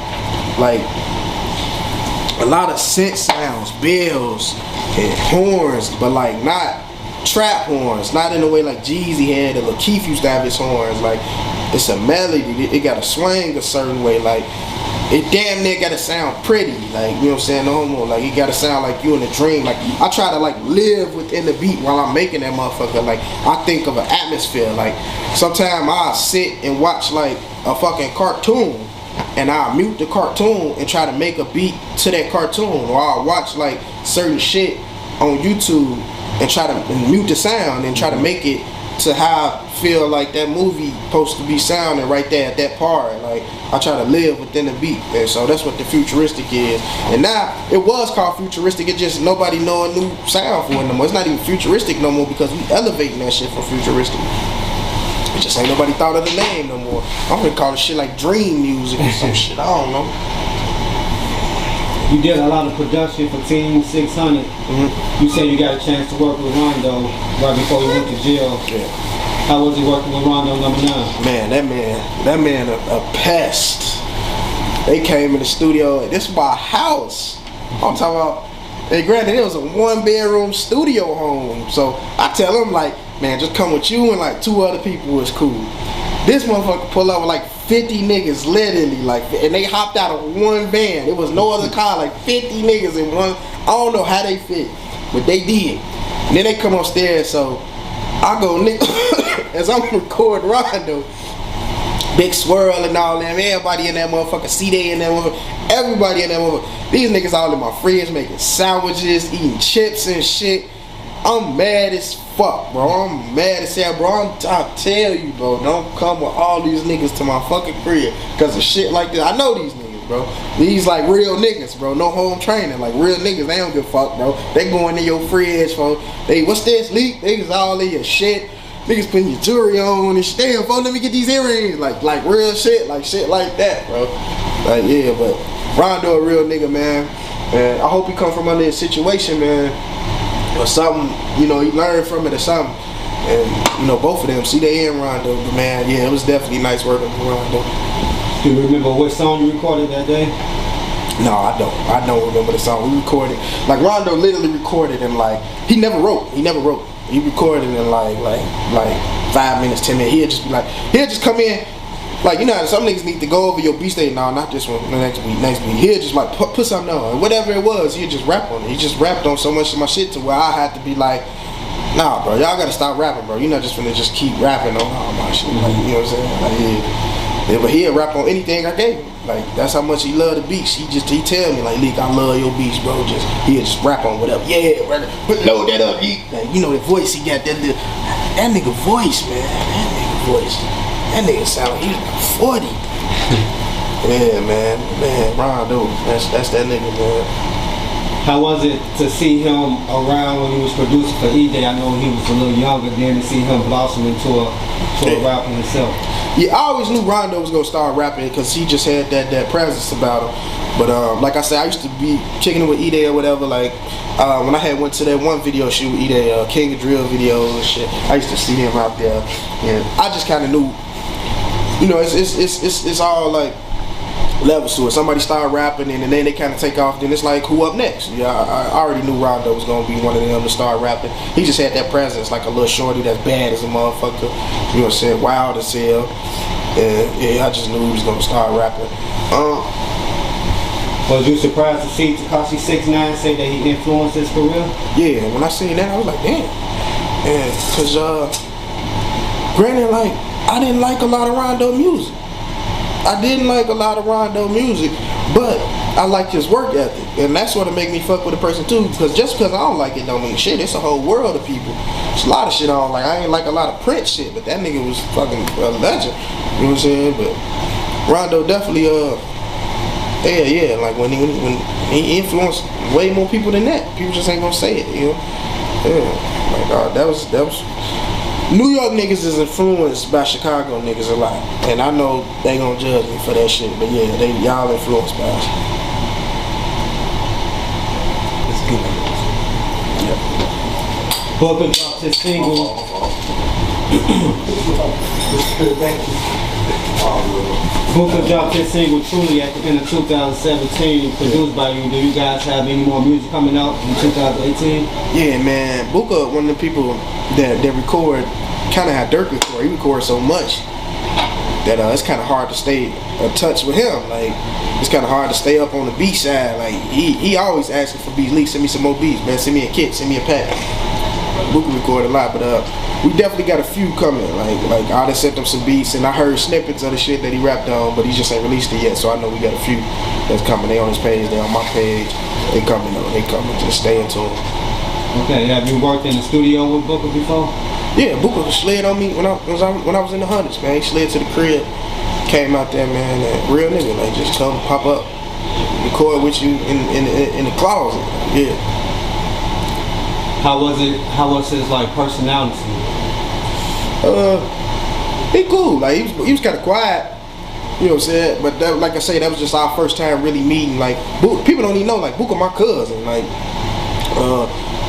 a lot of synth sounds, bells and horns, but like not trap horns, not in the way like Jeezy had or Keef used to have his horns. Like, it's a melody, it gotta swing a certain way, like it damn near gotta sound pretty, like, you know what I'm saying, no homo, like it gotta sound like you in a dream. Like, I try to like live within the beat while I'm making that motherfucker. Like, I think of an atmosphere. Like, sometimes I sit and watch like a fucking cartoon and I mute the cartoon and try to make a beat to that cartoon, or I'll watch like certain shit on YouTube and try to mute the sound and try to make it to how I feel like that movie supposed to be sounding right there at that part. Like, I try to live within the beat, and so that's what the futuristic is. And now it was called futuristic, it just nobody know a new sound for it no more. It's not even futuristic no more because we elevating that shit from futuristic. It just ain't nobody thought of the name no more. I'm gonna call it shit like dream music or some shit, I don't know. You did a lot of production for Team 600. You said you got a chance to work with Rondo right before he went to jail. Yeah. How was he working with Rondo #9? Man, that man a pest. They came in the studio, this was my house. I'm talking about, and granted, it was a 1-bedroom studio home. So I tell him like, man, just come with you and like 2 other people is cool. This motherfucker pull up with like 50 niggas, literally, like, and they hopped out of one van. It was no other car, like 50 niggas in one. I don't know how they fit, but they did. And then they come upstairs, so I go, nigga, as I'm recording Rondo, Big Swirl and all them, everybody in that motherfucker, C-Day in that motherfucker, everybody in that motherfucker. These niggas all in my fridge making sandwiches, eating chips and shit. I'm mad as fuck, bro. I'm mad as hell, bro. I tell you, bro, don't come with all these niggas to my fucking crib because of shit like this. I know these niggas, bro. These like real niggas, bro. No home training, like real niggas. They don't give a fuck, bro. They going in your fridge, bro. They, what's this, Leek? Niggas all in your shit. Niggas putting your jewelry on and shit. Damn, bro, let me get these earrings. Like real shit, like shit like that, bro. Like, yeah, but Rondo a real nigga, man. And I hope he come from under his situation, man. Or something, you know, he learned from it or something. And, you know, both of them, C-Day and Rondo, but man, yeah, it was definitely nice working with Rondo. Do you remember what song you recorded that day? No, I don't remember the song. We recorded, like Rondo literally recorded in like, he never wrote. He recorded in like 5 minutes, 10 minutes. He'd just be like, he'd just come in Like, you know how some niggas need to go over your beat state. No, not this one. The next beat. He'll just like put something on. Whatever it was, he'll just rap on it. He just rapped on so much of my shit to where I had to be like, nah, bro, y'all gotta stop rapping, bro. You're not just finna just keep rapping on all my shit. Like, you know what I'm saying? Like, yeah, but he'll rap on anything I gave him. Like, that's how much he loved the beats. He tell me, like, Leek, I love your beats, bro. He'll just rap on whatever. Yeah, brother, load that up, Leek. Like, you know the voice he got, that nigga voice, man. That nigga voice. That nigga sound like he was 40. Yeah, man, Rondo. That's that nigga, man. How was it to see him around when he was producing for E-Day? I know he was a little younger then, to see him blossom into a rapper himself. Yeah, I always knew Rondo was gonna start rapping because he just had that presence about him. But like I said, I used to be kicking it with E-Day or whatever. Like when I went to that one video shoot with E-Day, King of Drill videos and shit. I used to see him out there, and I just kind of knew, you know, it's all like levels to it. Somebody start rapping and then they kind of take off. Then it's like, who up next? Yeah, I already knew Rondo was gonna be one of them to start rapping. He just had that presence, like a little shorty that's bad as a motherfucker. You know what I'm saying? Wild as hell. And yeah, I just knew he was gonna start rapping. Was you surprised to see Tekashi 6ix9ine say that he influenced his career? Yeah, when I seen that, I was like, damn. And cause granted, like, I didn't like a lot of Rondo music. I didn't like a lot of Rondo music, but I liked his work ethic, and that's what make me fuck with a person too. Because just because I don't like it don't mean shit. It's a whole world of people. It's a lot of shit I don't like. I ain't like a lot of Prince shit, but that nigga was fucking a legend. You know what I'm saying? But Rondo definitely, yeah, like when he influenced way more people than that. People just ain't gonna say it, you know? Yeah, like that was. New York niggas is influenced by Chicago niggas a lot, and I know they gonna judge me for that shit, but yeah, y'all influenced by us. It's good. Yep. Booker dropped his single. Booker dropped his single Truly at the end of 2017, produced by you. Do you guys have any more music coming out in 2018? Yeah, man. Booker, one of the people that record, kind of how Dirk record. He records so much that it's kind of hard to stay in touch with him. Like, it's kind of hard to stay up on the beat side. Like, he always asking for beats. Leek, send me some more beats, man. Send me a kit, send me a pack. Booker record a lot, but we definitely got a few coming. Like I done sent him some beats, and I heard snippets of the shit that he rapped on, but he just ain't released it yet. So I know we got a few that's coming. They on his page, they on my page. They coming though. They coming. Just stay into them. Okay. Have you worked in the studio with Booker before? Yeah, Booker slid on me when I was in the hundreds, man. He slid to the crib, came out there, man. And real nigga, like just tell him to pop up, record with you in the closet. Yeah. How was it? How was his like personality? He cool. Like he was kind of quiet. You know what I'm saying? But that, like I say, that was just our first time really meeting. Like people don't even know. Like Booker, my cousin. Like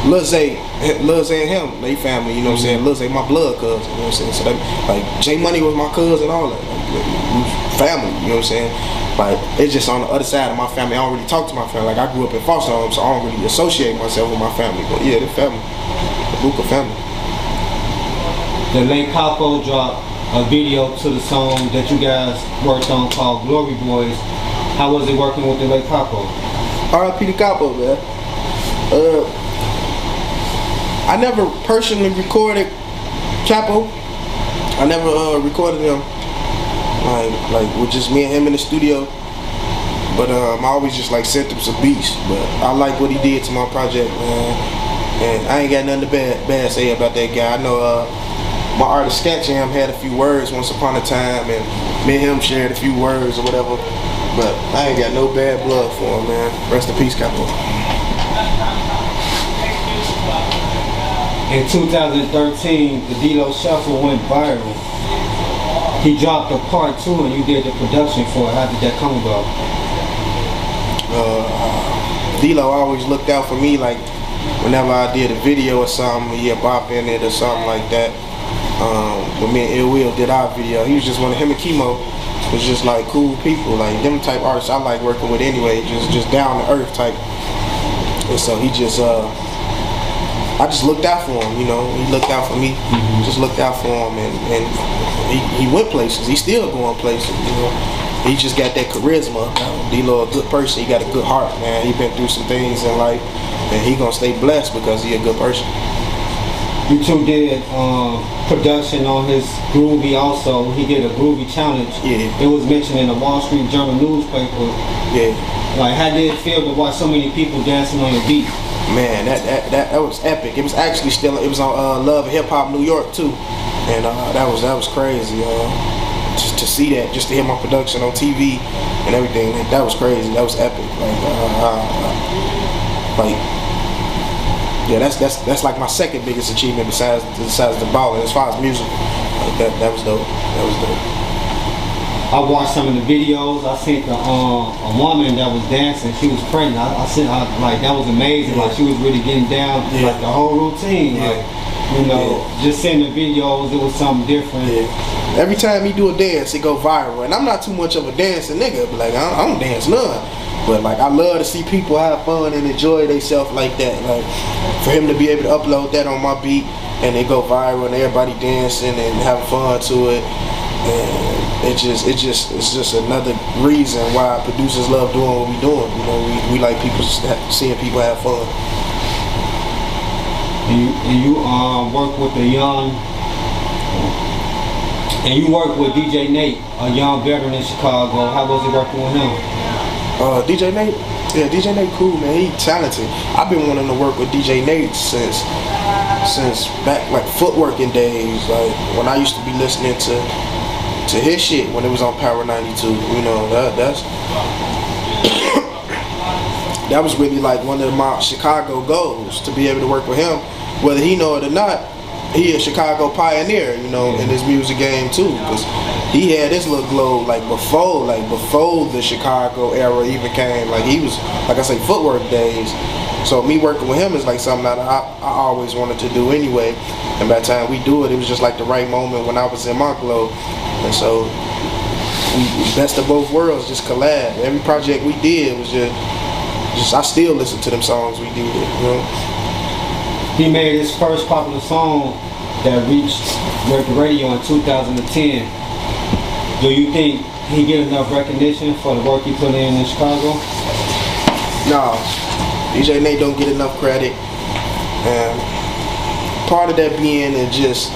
Lil Zay and him, they family. You know what I'm saying? Lil Zay, my blood cousin. You know what I'm saying? So that, like J Money was my cousin. All that. Like, family. You know what I'm saying? Like, it's just on the other side of my family. I don't really talk to my family. Like, I grew up in foster home, so I don't really associate myself with my family. But yeah, the family, the Booker family. The late Capo dropped a video to the song that you guys worked on called Glory Boys. How was it working with the late Capo? R.I.P. to Capo, man. I never personally recorded Capo. I never recorded him. Like with just me and him in the studio, but I always just like sent him some beats. But I like what he did to my project, man, and I ain't got nothing to bad to say about that guy. I know my artist Sketchham had a few words once upon a time, and me and him shared a few words or whatever. But I ain't got no bad blood for him, man. Rest in peace, Capo. In 2013, the D-Lo Shuffle went viral. He dropped a part 2 and you did the production for it. How did that come about? D-Lo always looked out for me, like whenever I did a video or something, he'd bop in it or something like that. When me and Ill Will did our video, he was just one of him and Chemo was just like cool people, like them type artists I like working with anyway, just down to earth type. And so he just I just looked out for him, you know. He looked out for me. Just looked out for him, and he went places. He's still going places, you know. He just got that charisma. D-Lo a good person. He got a good heart, man. He been through some things in life, and he gonna stay blessed because he a good person. You two did production on his Groovy also. He did a Groovy challenge. Yeah. It was mentioned in the Wall Street Journal newspaper. Yeah. Like, how did it feel to watch so many people dancing on your beat? Man, that was epic. It was actually it was on Love and Hip Hop New York too, and that was crazy. Just to see that, just to hear my production on TV and everything, that was crazy. That was epic. Yeah, that's like my second biggest achievement besides the balling. As far as music, that was dope. That was dope. I watched some of the videos. I seen a woman that was dancing. She was pregnant. I seen like that was amazing. Like she was really getting down like the whole routine. Like, you know, just seeing the videos, it was something different. Every time he do a dance, it go viral. And I'm not too much of a dancing nigga, but like I don't dance none. But like I love to see people have fun and enjoy themselves like that. Like for him to be able to upload that on my beat and it go viral and everybody dancing and having fun to it. And it's just another reason why producers love doing what we doing. You know, we like people seeing people have fun. And you work with you work with DJ Nate, a young veteran in Chicago. How was it working with him? DJ Nate, yeah, DJ Nate cool, man. He talented. I've been wanting to work with DJ Nate since back like footworking days, like when I used to be listening to his shit when it was on Power 92. You know, that was really like one of my Chicago goals, to be able to work with him, whether he know it or not. He a Chicago pioneer, you know, in his music game too, because he had his little glow like before the Chicago era even came. Like he was, like I say, footwork days. So me working with him is like something that I always wanted to do anyway. And by the time we do it, it was just like the right moment when I was in my glow. And so we best of both worlds, just collab. Every project we did was just I still listen to them songs we did, you know. He made his first popular song that reached the radio in 2010. Do you think he get enough recognition for the work he put in Chicago? No, DJ Nate don't get enough credit. And part of that being is just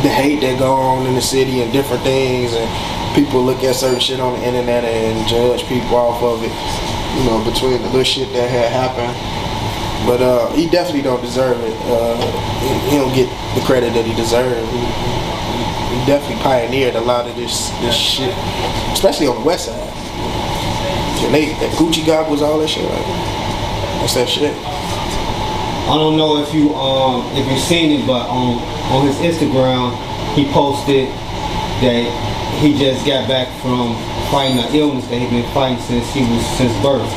the hate that go on in the city and different things, and people look at certain shit on the internet and judge people off of it, you know, between the little shit that had happened. But he definitely don't deserve it. He don't get the credit that he deserves. He definitely pioneered a lot of this shit, especially on the West Side. That Gucci goggles, all that shit, like, that's that shit. I don't know if you've seen it, but on his Instagram, he posted that he just got back from fighting an illness that he's been fighting since birth.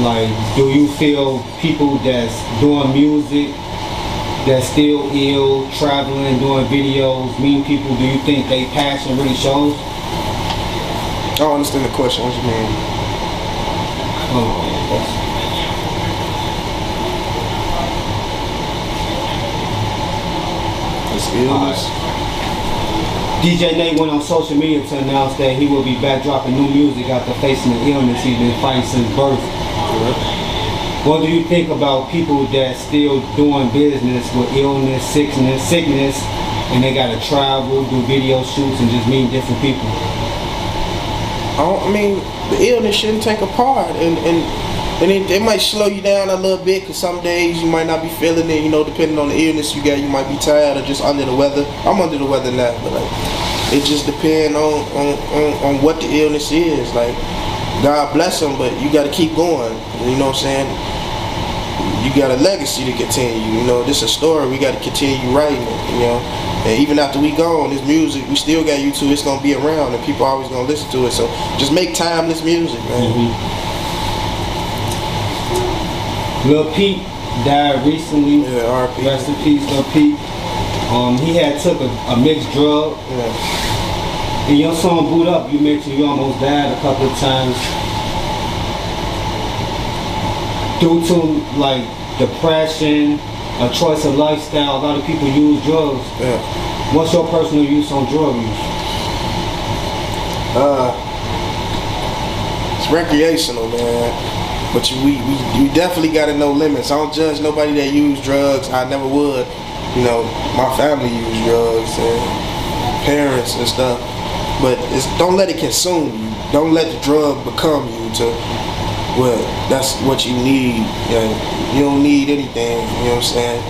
Like, do you feel people that's doing music, that's still ill, traveling, doing videos, meeting people, do you think they passion really shows? I don't understand the question. What you mean? It's illness. DJ Nate went on social media to announce that he will be back dropping new music after facing the illness he's been fighting since birth. What do you think about people that still doing business with illness, sickness, and they gotta travel, do video shoots, and just meet different people? I mean, the illness shouldn't take a part, and it might slow you down a little bit, because some days you might not be feeling it, you know, depending on the illness you got, you might be tired or just under the weather. I'm under the weather now, but like, it just depends on what the illness is. Like, God bless him, but you got to keep going. You know what I'm saying? You got a legacy to continue. You know, this is a story. We got to continue writing it. You know, and even after we gone, this music, we still got YouTube. It's gonna be around, and people always gonna listen to it. So just make timeless music, man. Lil Peep died recently. Yeah, R.I.P. Rest in peace, Lil Peep. He had took a mixed drug. Yeah. In your song Boot Up, you mentioned you almost died a couple of times due to like depression, a choice of lifestyle. A lot of people use drugs. Yeah. What's your personal use on drug use? It's recreational, man. But we definitely gotta know limits. I don't judge nobody that use drugs. I never would. You know, my family use drugs and parents and stuff. But don't let it consume you. Don't let the drug become you to, well, that's what you need. You don't need anything, you know what I'm saying?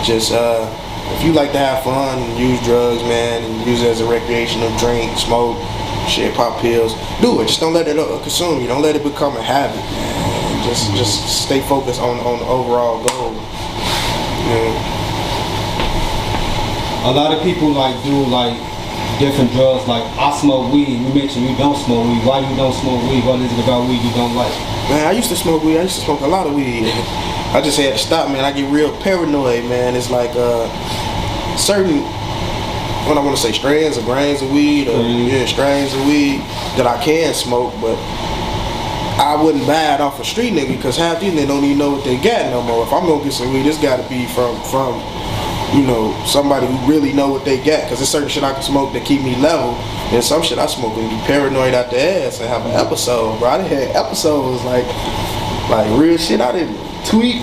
Just, if you like to have fun and use drugs, man, and use it as a recreational drink, smoke, shit, pop pills, do it. Just don't let it consume you. Don't let it become a habit, man. Just stay focused on the overall goal. You know? A lot of people do different drugs. Like, I smoke weed. You mentioned you don't smoke weed. Why you don't smoke weed? What is it about weed you don't like? Man, I used to smoke weed. I used to smoke a lot of weed. I just had to stop, man. I get real paranoid, man. It's like certain, what I want to say, strands or grains of weed, or strains of weed that I can smoke, but I wouldn't buy it off a street nigga because half these niggas don't even know what they got no more. If I'm gonna get some weed, it's got to be from you know, somebody who really know what they got, because there's certain shit I can smoke that keep me level, and some shit I smoke and be paranoid out the ass and have an episode, bro. I done had episodes like real shit. I didn't tweet,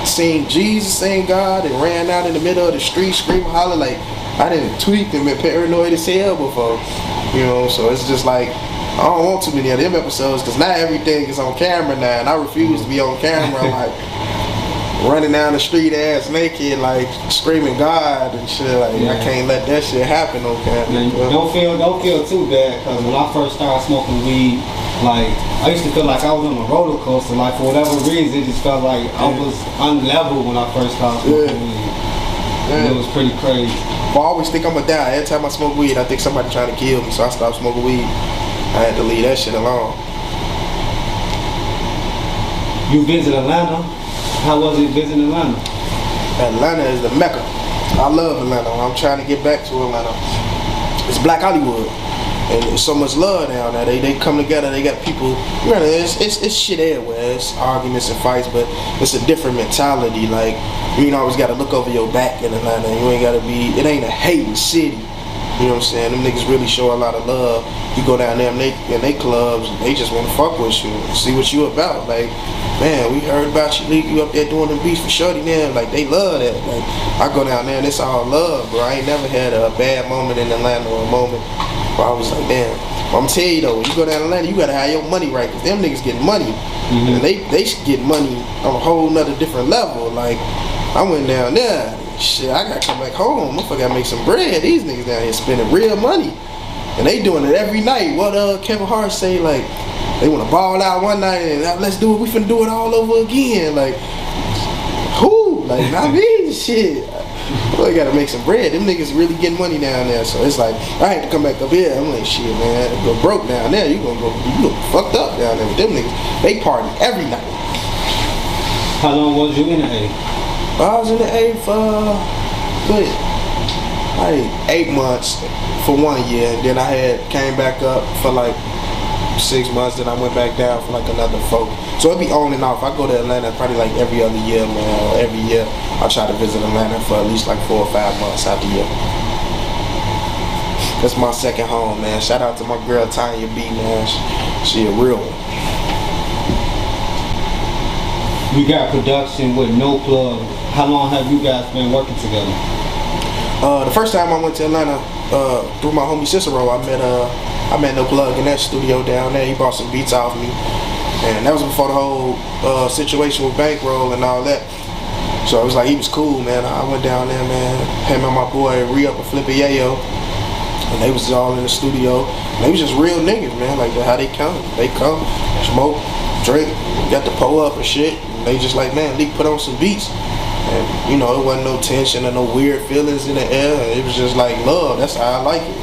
seen Jesus, seen God, and ran out in the middle of the street screaming, holler. Like, I didn't tweet and been paranoid as hell before, you know. So it's just like, I don't want too many of them episodes, because not everything is on camera now, and I refuse to be on camera like running down the street ass naked, like screaming God and shit. Like, I can't let that shit happen on camera. Don't feel too bad, because when I first started smoking weed, like, I used to feel like I was on a roller coaster. Like, for whatever reason, it just felt like I was unlevel when I first started smoking weed. It was pretty crazy. I always think I'm gonna die. Every time I smoke weed, I think somebody trying to kill me, so I stopped smoking weed. I had to leave that shit alone. You visit Atlanta? How was it visiting Atlanta? Atlanta is the Mecca. I love Atlanta. I'm trying to get back to Atlanta. It's Black Hollywood, and there's so much love down there. They come together. They got people. You know, it's shit everywhere. It's arguments and fights, but it's a different mentality. Like, you ain't always got to look over your back in Atlanta. You ain't got to be. It ain't a hating city. You know what I'm saying? Them niggas really show a lot of love. You go down there in they clubs, they just want to fuck with you, see what you about. Like, man, we heard about you, Leek. You up there doing the beats for shorty, man. Like, they love that. Like, I go down there and it's all love, bro. I ain't never had a bad moment in Atlanta or a moment where I was like, damn. I'm tell you though, when you go down to Atlanta, you gotta have your money right, because them niggas get money, and they get money on a whole nother different level. Like, I went down there. Shit, I gotta come back home. Motherfucker gotta make some bread. These niggas down here spending real money, and they doing it every night. What Kevin Hart say, like, they wanna ball out one night and let's do it. We finna do it all over again. Like, who? Like, I mean, shit. Well, you gotta make some bread. Them niggas really getting money down there. So it's like, I had to come back up here. I'm like, shit, man, go broke down there. You look fucked up down there with them niggas. They party every night. How long was you in the A? I was in the A for like 8 months for 1 year. Then I came back up for like 6 months. Then I went back down for like another 4. So it'd be on and off. I go to Atlanta probably like every other year, man. Every year I try to visit Atlanta for at least like 4 or 5 months out the year. That's my second home, man. Shout out to my girl Tanya B, man. She a real one. You got production with No Plug. How long have you guys been working together? The first time I went to Atlanta, through my homie Cicero, I met No Plug in that studio down there. He bought some beats off me, and that was before the whole situation with Bankroll and all that. So it was like, he was cool, man. I went down there, man. Him and my boy Re-Up and Flippy Yayo, and they was all in the studio. And they was just real niggas, man. Like, how they come, smoke, drink, got to pull up and shit. They just like, man, Leek, put on some beats. And, you know, it wasn't no tension or no weird feelings in the air. It was just like love. That's how I like it.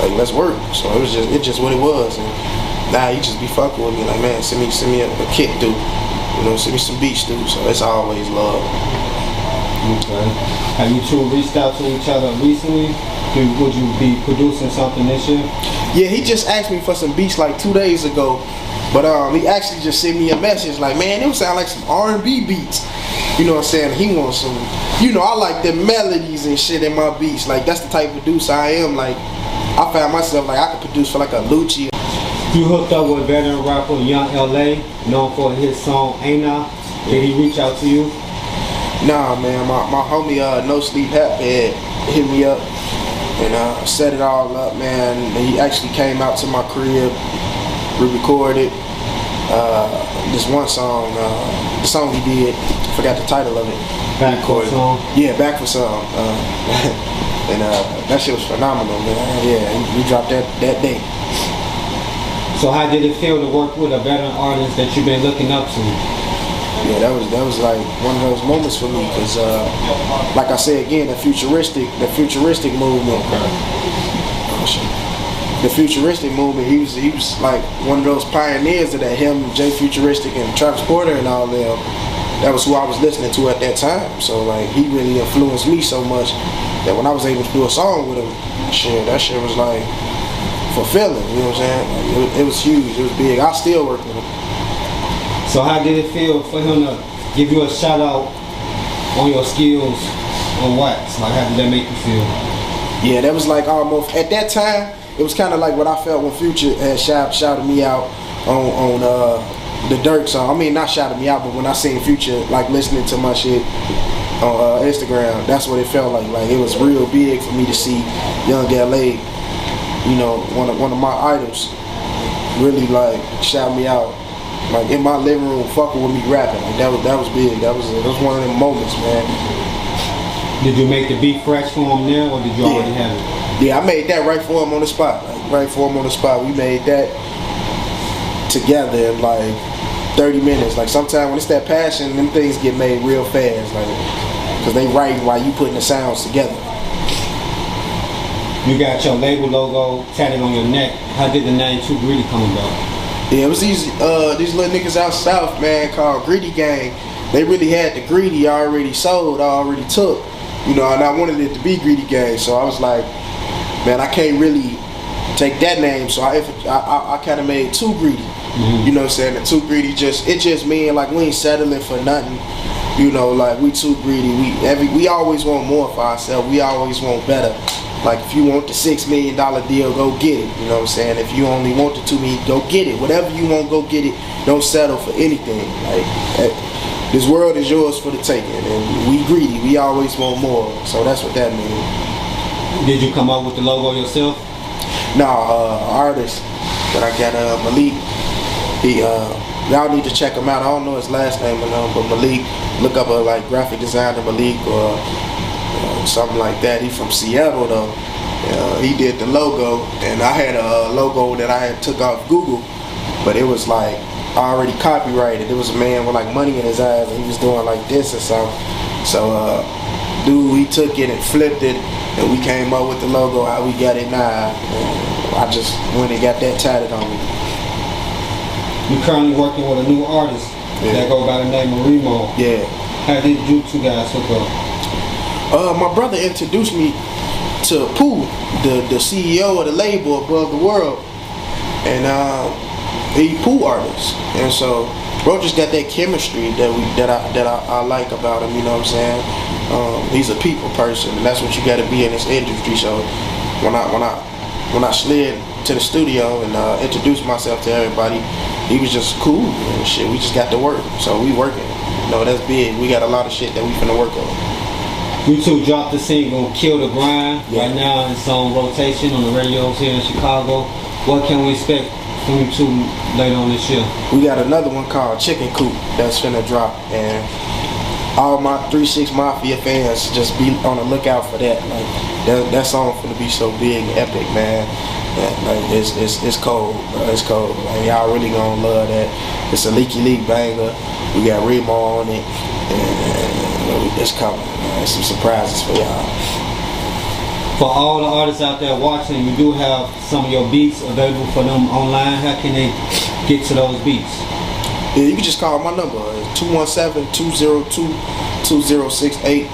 Like let's work. So it was just what it was. And now he just be fucking with me. Like, man, send me a kit, dude. You know, send me some beats, dude. So it's always love. Okay. Have you two reached out to each other recently? Would you be producing something this year? Yeah, he just asked me for some beats like 2 days ago. But he actually just sent me a message like, man, it would sound like some R&B beats. You know what I'm saying? He wants some, you know, I like the melodies and shit in my beats. Like, that's the type of producer I am. Like, I found myself like I could produce for like a Lucci. You hooked up with veteran rapper Young LA, known for his song Aina. Did he reach out to you? Nah, man, my homie No Sleep Hat hit me up and set it all up, man. And he actually came out to my crib, re-recorded this one song, the song he did, I forgot the title of it. Back for Song? Yeah, Back for Song. And that shit was phenomenal, man. Yeah, he dropped that day. So how did it feel to work with a veteran artist that you've been looking up to? Yeah, that was like one of those moments for me, because like I said again, the futuristic movement. The futuristic movement, he was like one of those pioneers of that. Him, Jay Futuristic, and Travis Porter and all them. That was who I was listening to at that time. So like, he really influenced me so much that when I was able to do a song with him, that shit was like fulfilling. You know what I'm saying? Like, it was huge. It was big. I still work with him. So how did it feel for him to give you a shout out on your skills on wax? Like, how did that make you feel? Yeah, that was like almost at that time. It was kind of like what I felt when Future had shouted me out on the Dirk song. I mean, not shouted me out, but when I seen Future like listening to my shit on Instagram, that's what it felt like. Like, it was real big for me to see Young LA, you know, one of my idols, really like shout me out, like in my living room, fucking with me rapping. Like, that was big. That was one of them moments, man. Did you make the beat fresh for him there, or did you already have it? Yeah, I made that right for him on the spot. Like, right for him on the spot. We made that together in like 30 minutes. Like, sometimes when it's that passion, them things get made real fast. Like, cause they write while you putting the sounds together. You got your label logo tatted on your neck. How did the name Too Greedy come about? Yeah, it was these little niggas out south, man, called Greedy Gang. They really had the Greedy already sold, already took. You know, and I wanted it to be Greedy Gang, so I was like, man, I can't really take that name, so I kind of made Too Greedy. You know what I'm saying? And Too Greedy it just mean like we ain't settling for nothing. You know, like we too greedy. We always want more for ourselves. We always want better. Like, if you want the $6 million deal, go get it. You know what I'm saying? If you only want the $2 million, go get it. Whatever you want, go get it. Don't settle for anything. Like, this world is yours for the taking, and we greedy. We always want more. So that's what that means. Did you come up with the logo yourself? Nah, artist that I got, Malik. Y'all need to check him out. I don't know his last name or nothing, but Malik. Look up a like graphic designer Malik or something like that. He from Seattle though. He did the logo, and I had a logo that I had took off Google, but it was like already copyrighted. It was a man with like money in his eyes, and he was doing like this or something. So dude, he took it and flipped it, and we came up with the logo how we got it now. And I just went and got that tatted on me. You're currently working with a new artist that go by the name of Remo. Yeah. How did you two guys hook up? My brother introduced me to Pooh, the CEO of the label Above the World, and he Pooh artist, and so bro just got that chemistry that I like about him. You know what I'm saying? He's a people person, and that's what you got to be in this industry. So when I slid to the studio and introduced myself to everybody, he was just cool and shit. We just got to work, so we working. You know, that's big. We got a lot of shit that we finna work on. You two dropped the single Kill the Grind. Yeah. Right now it's on rotation on the radios here in Chicago. What can we expect from you two later on this year? We got another one called Chicken Coop that's finna drop, and all my 3-6 Mafia fans just be on the lookout for that. Like that song finna be so big and epic, man. Like it's cold, bro. It's cold. Like, y'all really gonna love that. It's a LeekeLeek banger. We got Remo on it, and it's coming. Man. Some surprises for y'all. For all the artists out there watching, you do have some of your beats available for them online. How can they get to those beats? Yeah, you can just call my number. It's 217-202-2068.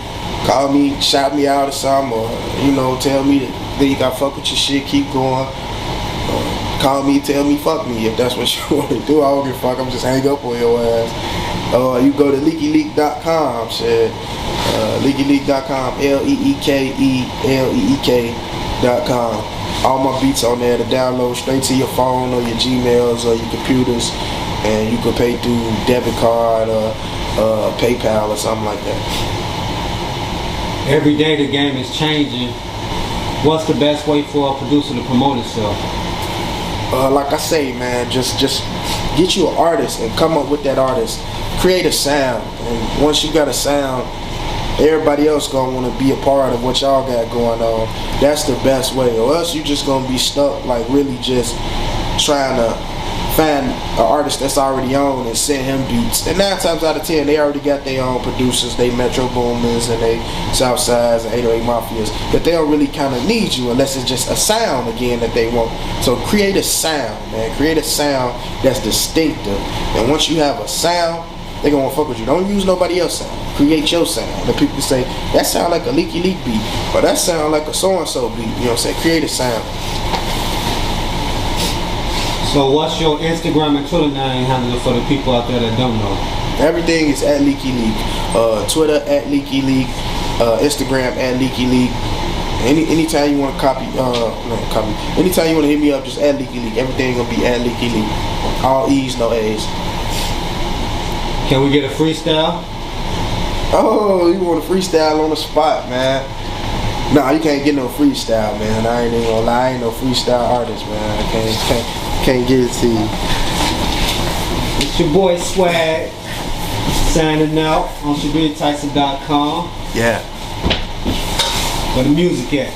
Call me, shout me out or something, or, you know, tell me that you got fuck with your shit, keep going. Call me, tell me, fuck me if that's what you want to do. I don't give a fuck. I'm just hang up on your ass. You go to LeekeLeek.com, shit. LeekeLeek.com, LeekeLeek.com. All my beats on there to download straight to your phone or your Gmails or your computers, and you can pay through debit card or PayPal or something like that. Every day the game is changing. What's the best way for a producer to promote itself? Like I say, man, just get you an artist and come up with that artist. Create a sound, and once you got a sound, everybody else gonna want to be a part of what y'all got going on. That's the best way, or else you just gonna be stuck like really just trying to find an artist that's already on and send him beats. And 9 times out of 10 they already got their own producers, they Metro Boomers and they Southsides and 808 Mafias, that they don't really kind of need you unless it's just a sound again that they want. So create a sound, man. Create a sound that's distinctive, and once you have a sound, they gonna fuck with you. Don't use nobody else's sound. Create your sound. The people say, that sound like a LeekeLeek beat, or that sound like a so-and-so beat. You know what I'm saying? Create a sound. So what's your Instagram and Twitter name handle for the people out there that don't know? Everything is at LeekeLeek. Twitter at LeekeLeek. Instagram at LeekeLeek. Anytime you want to anytime you want to hit me up, just at LeekeLeek. Everything gonna be at LeekeLeek. All E's, no A's. Can we get a freestyle? Oh, you want a freestyle on the spot, man? Nah, you can't get no freestyle, man. I ain't even gonna lie, I ain't no freestyle artist, man. I can't get it to you. It's your boy Swag, signing out on ShibuyaTyson.com. Yeah. Where the music at?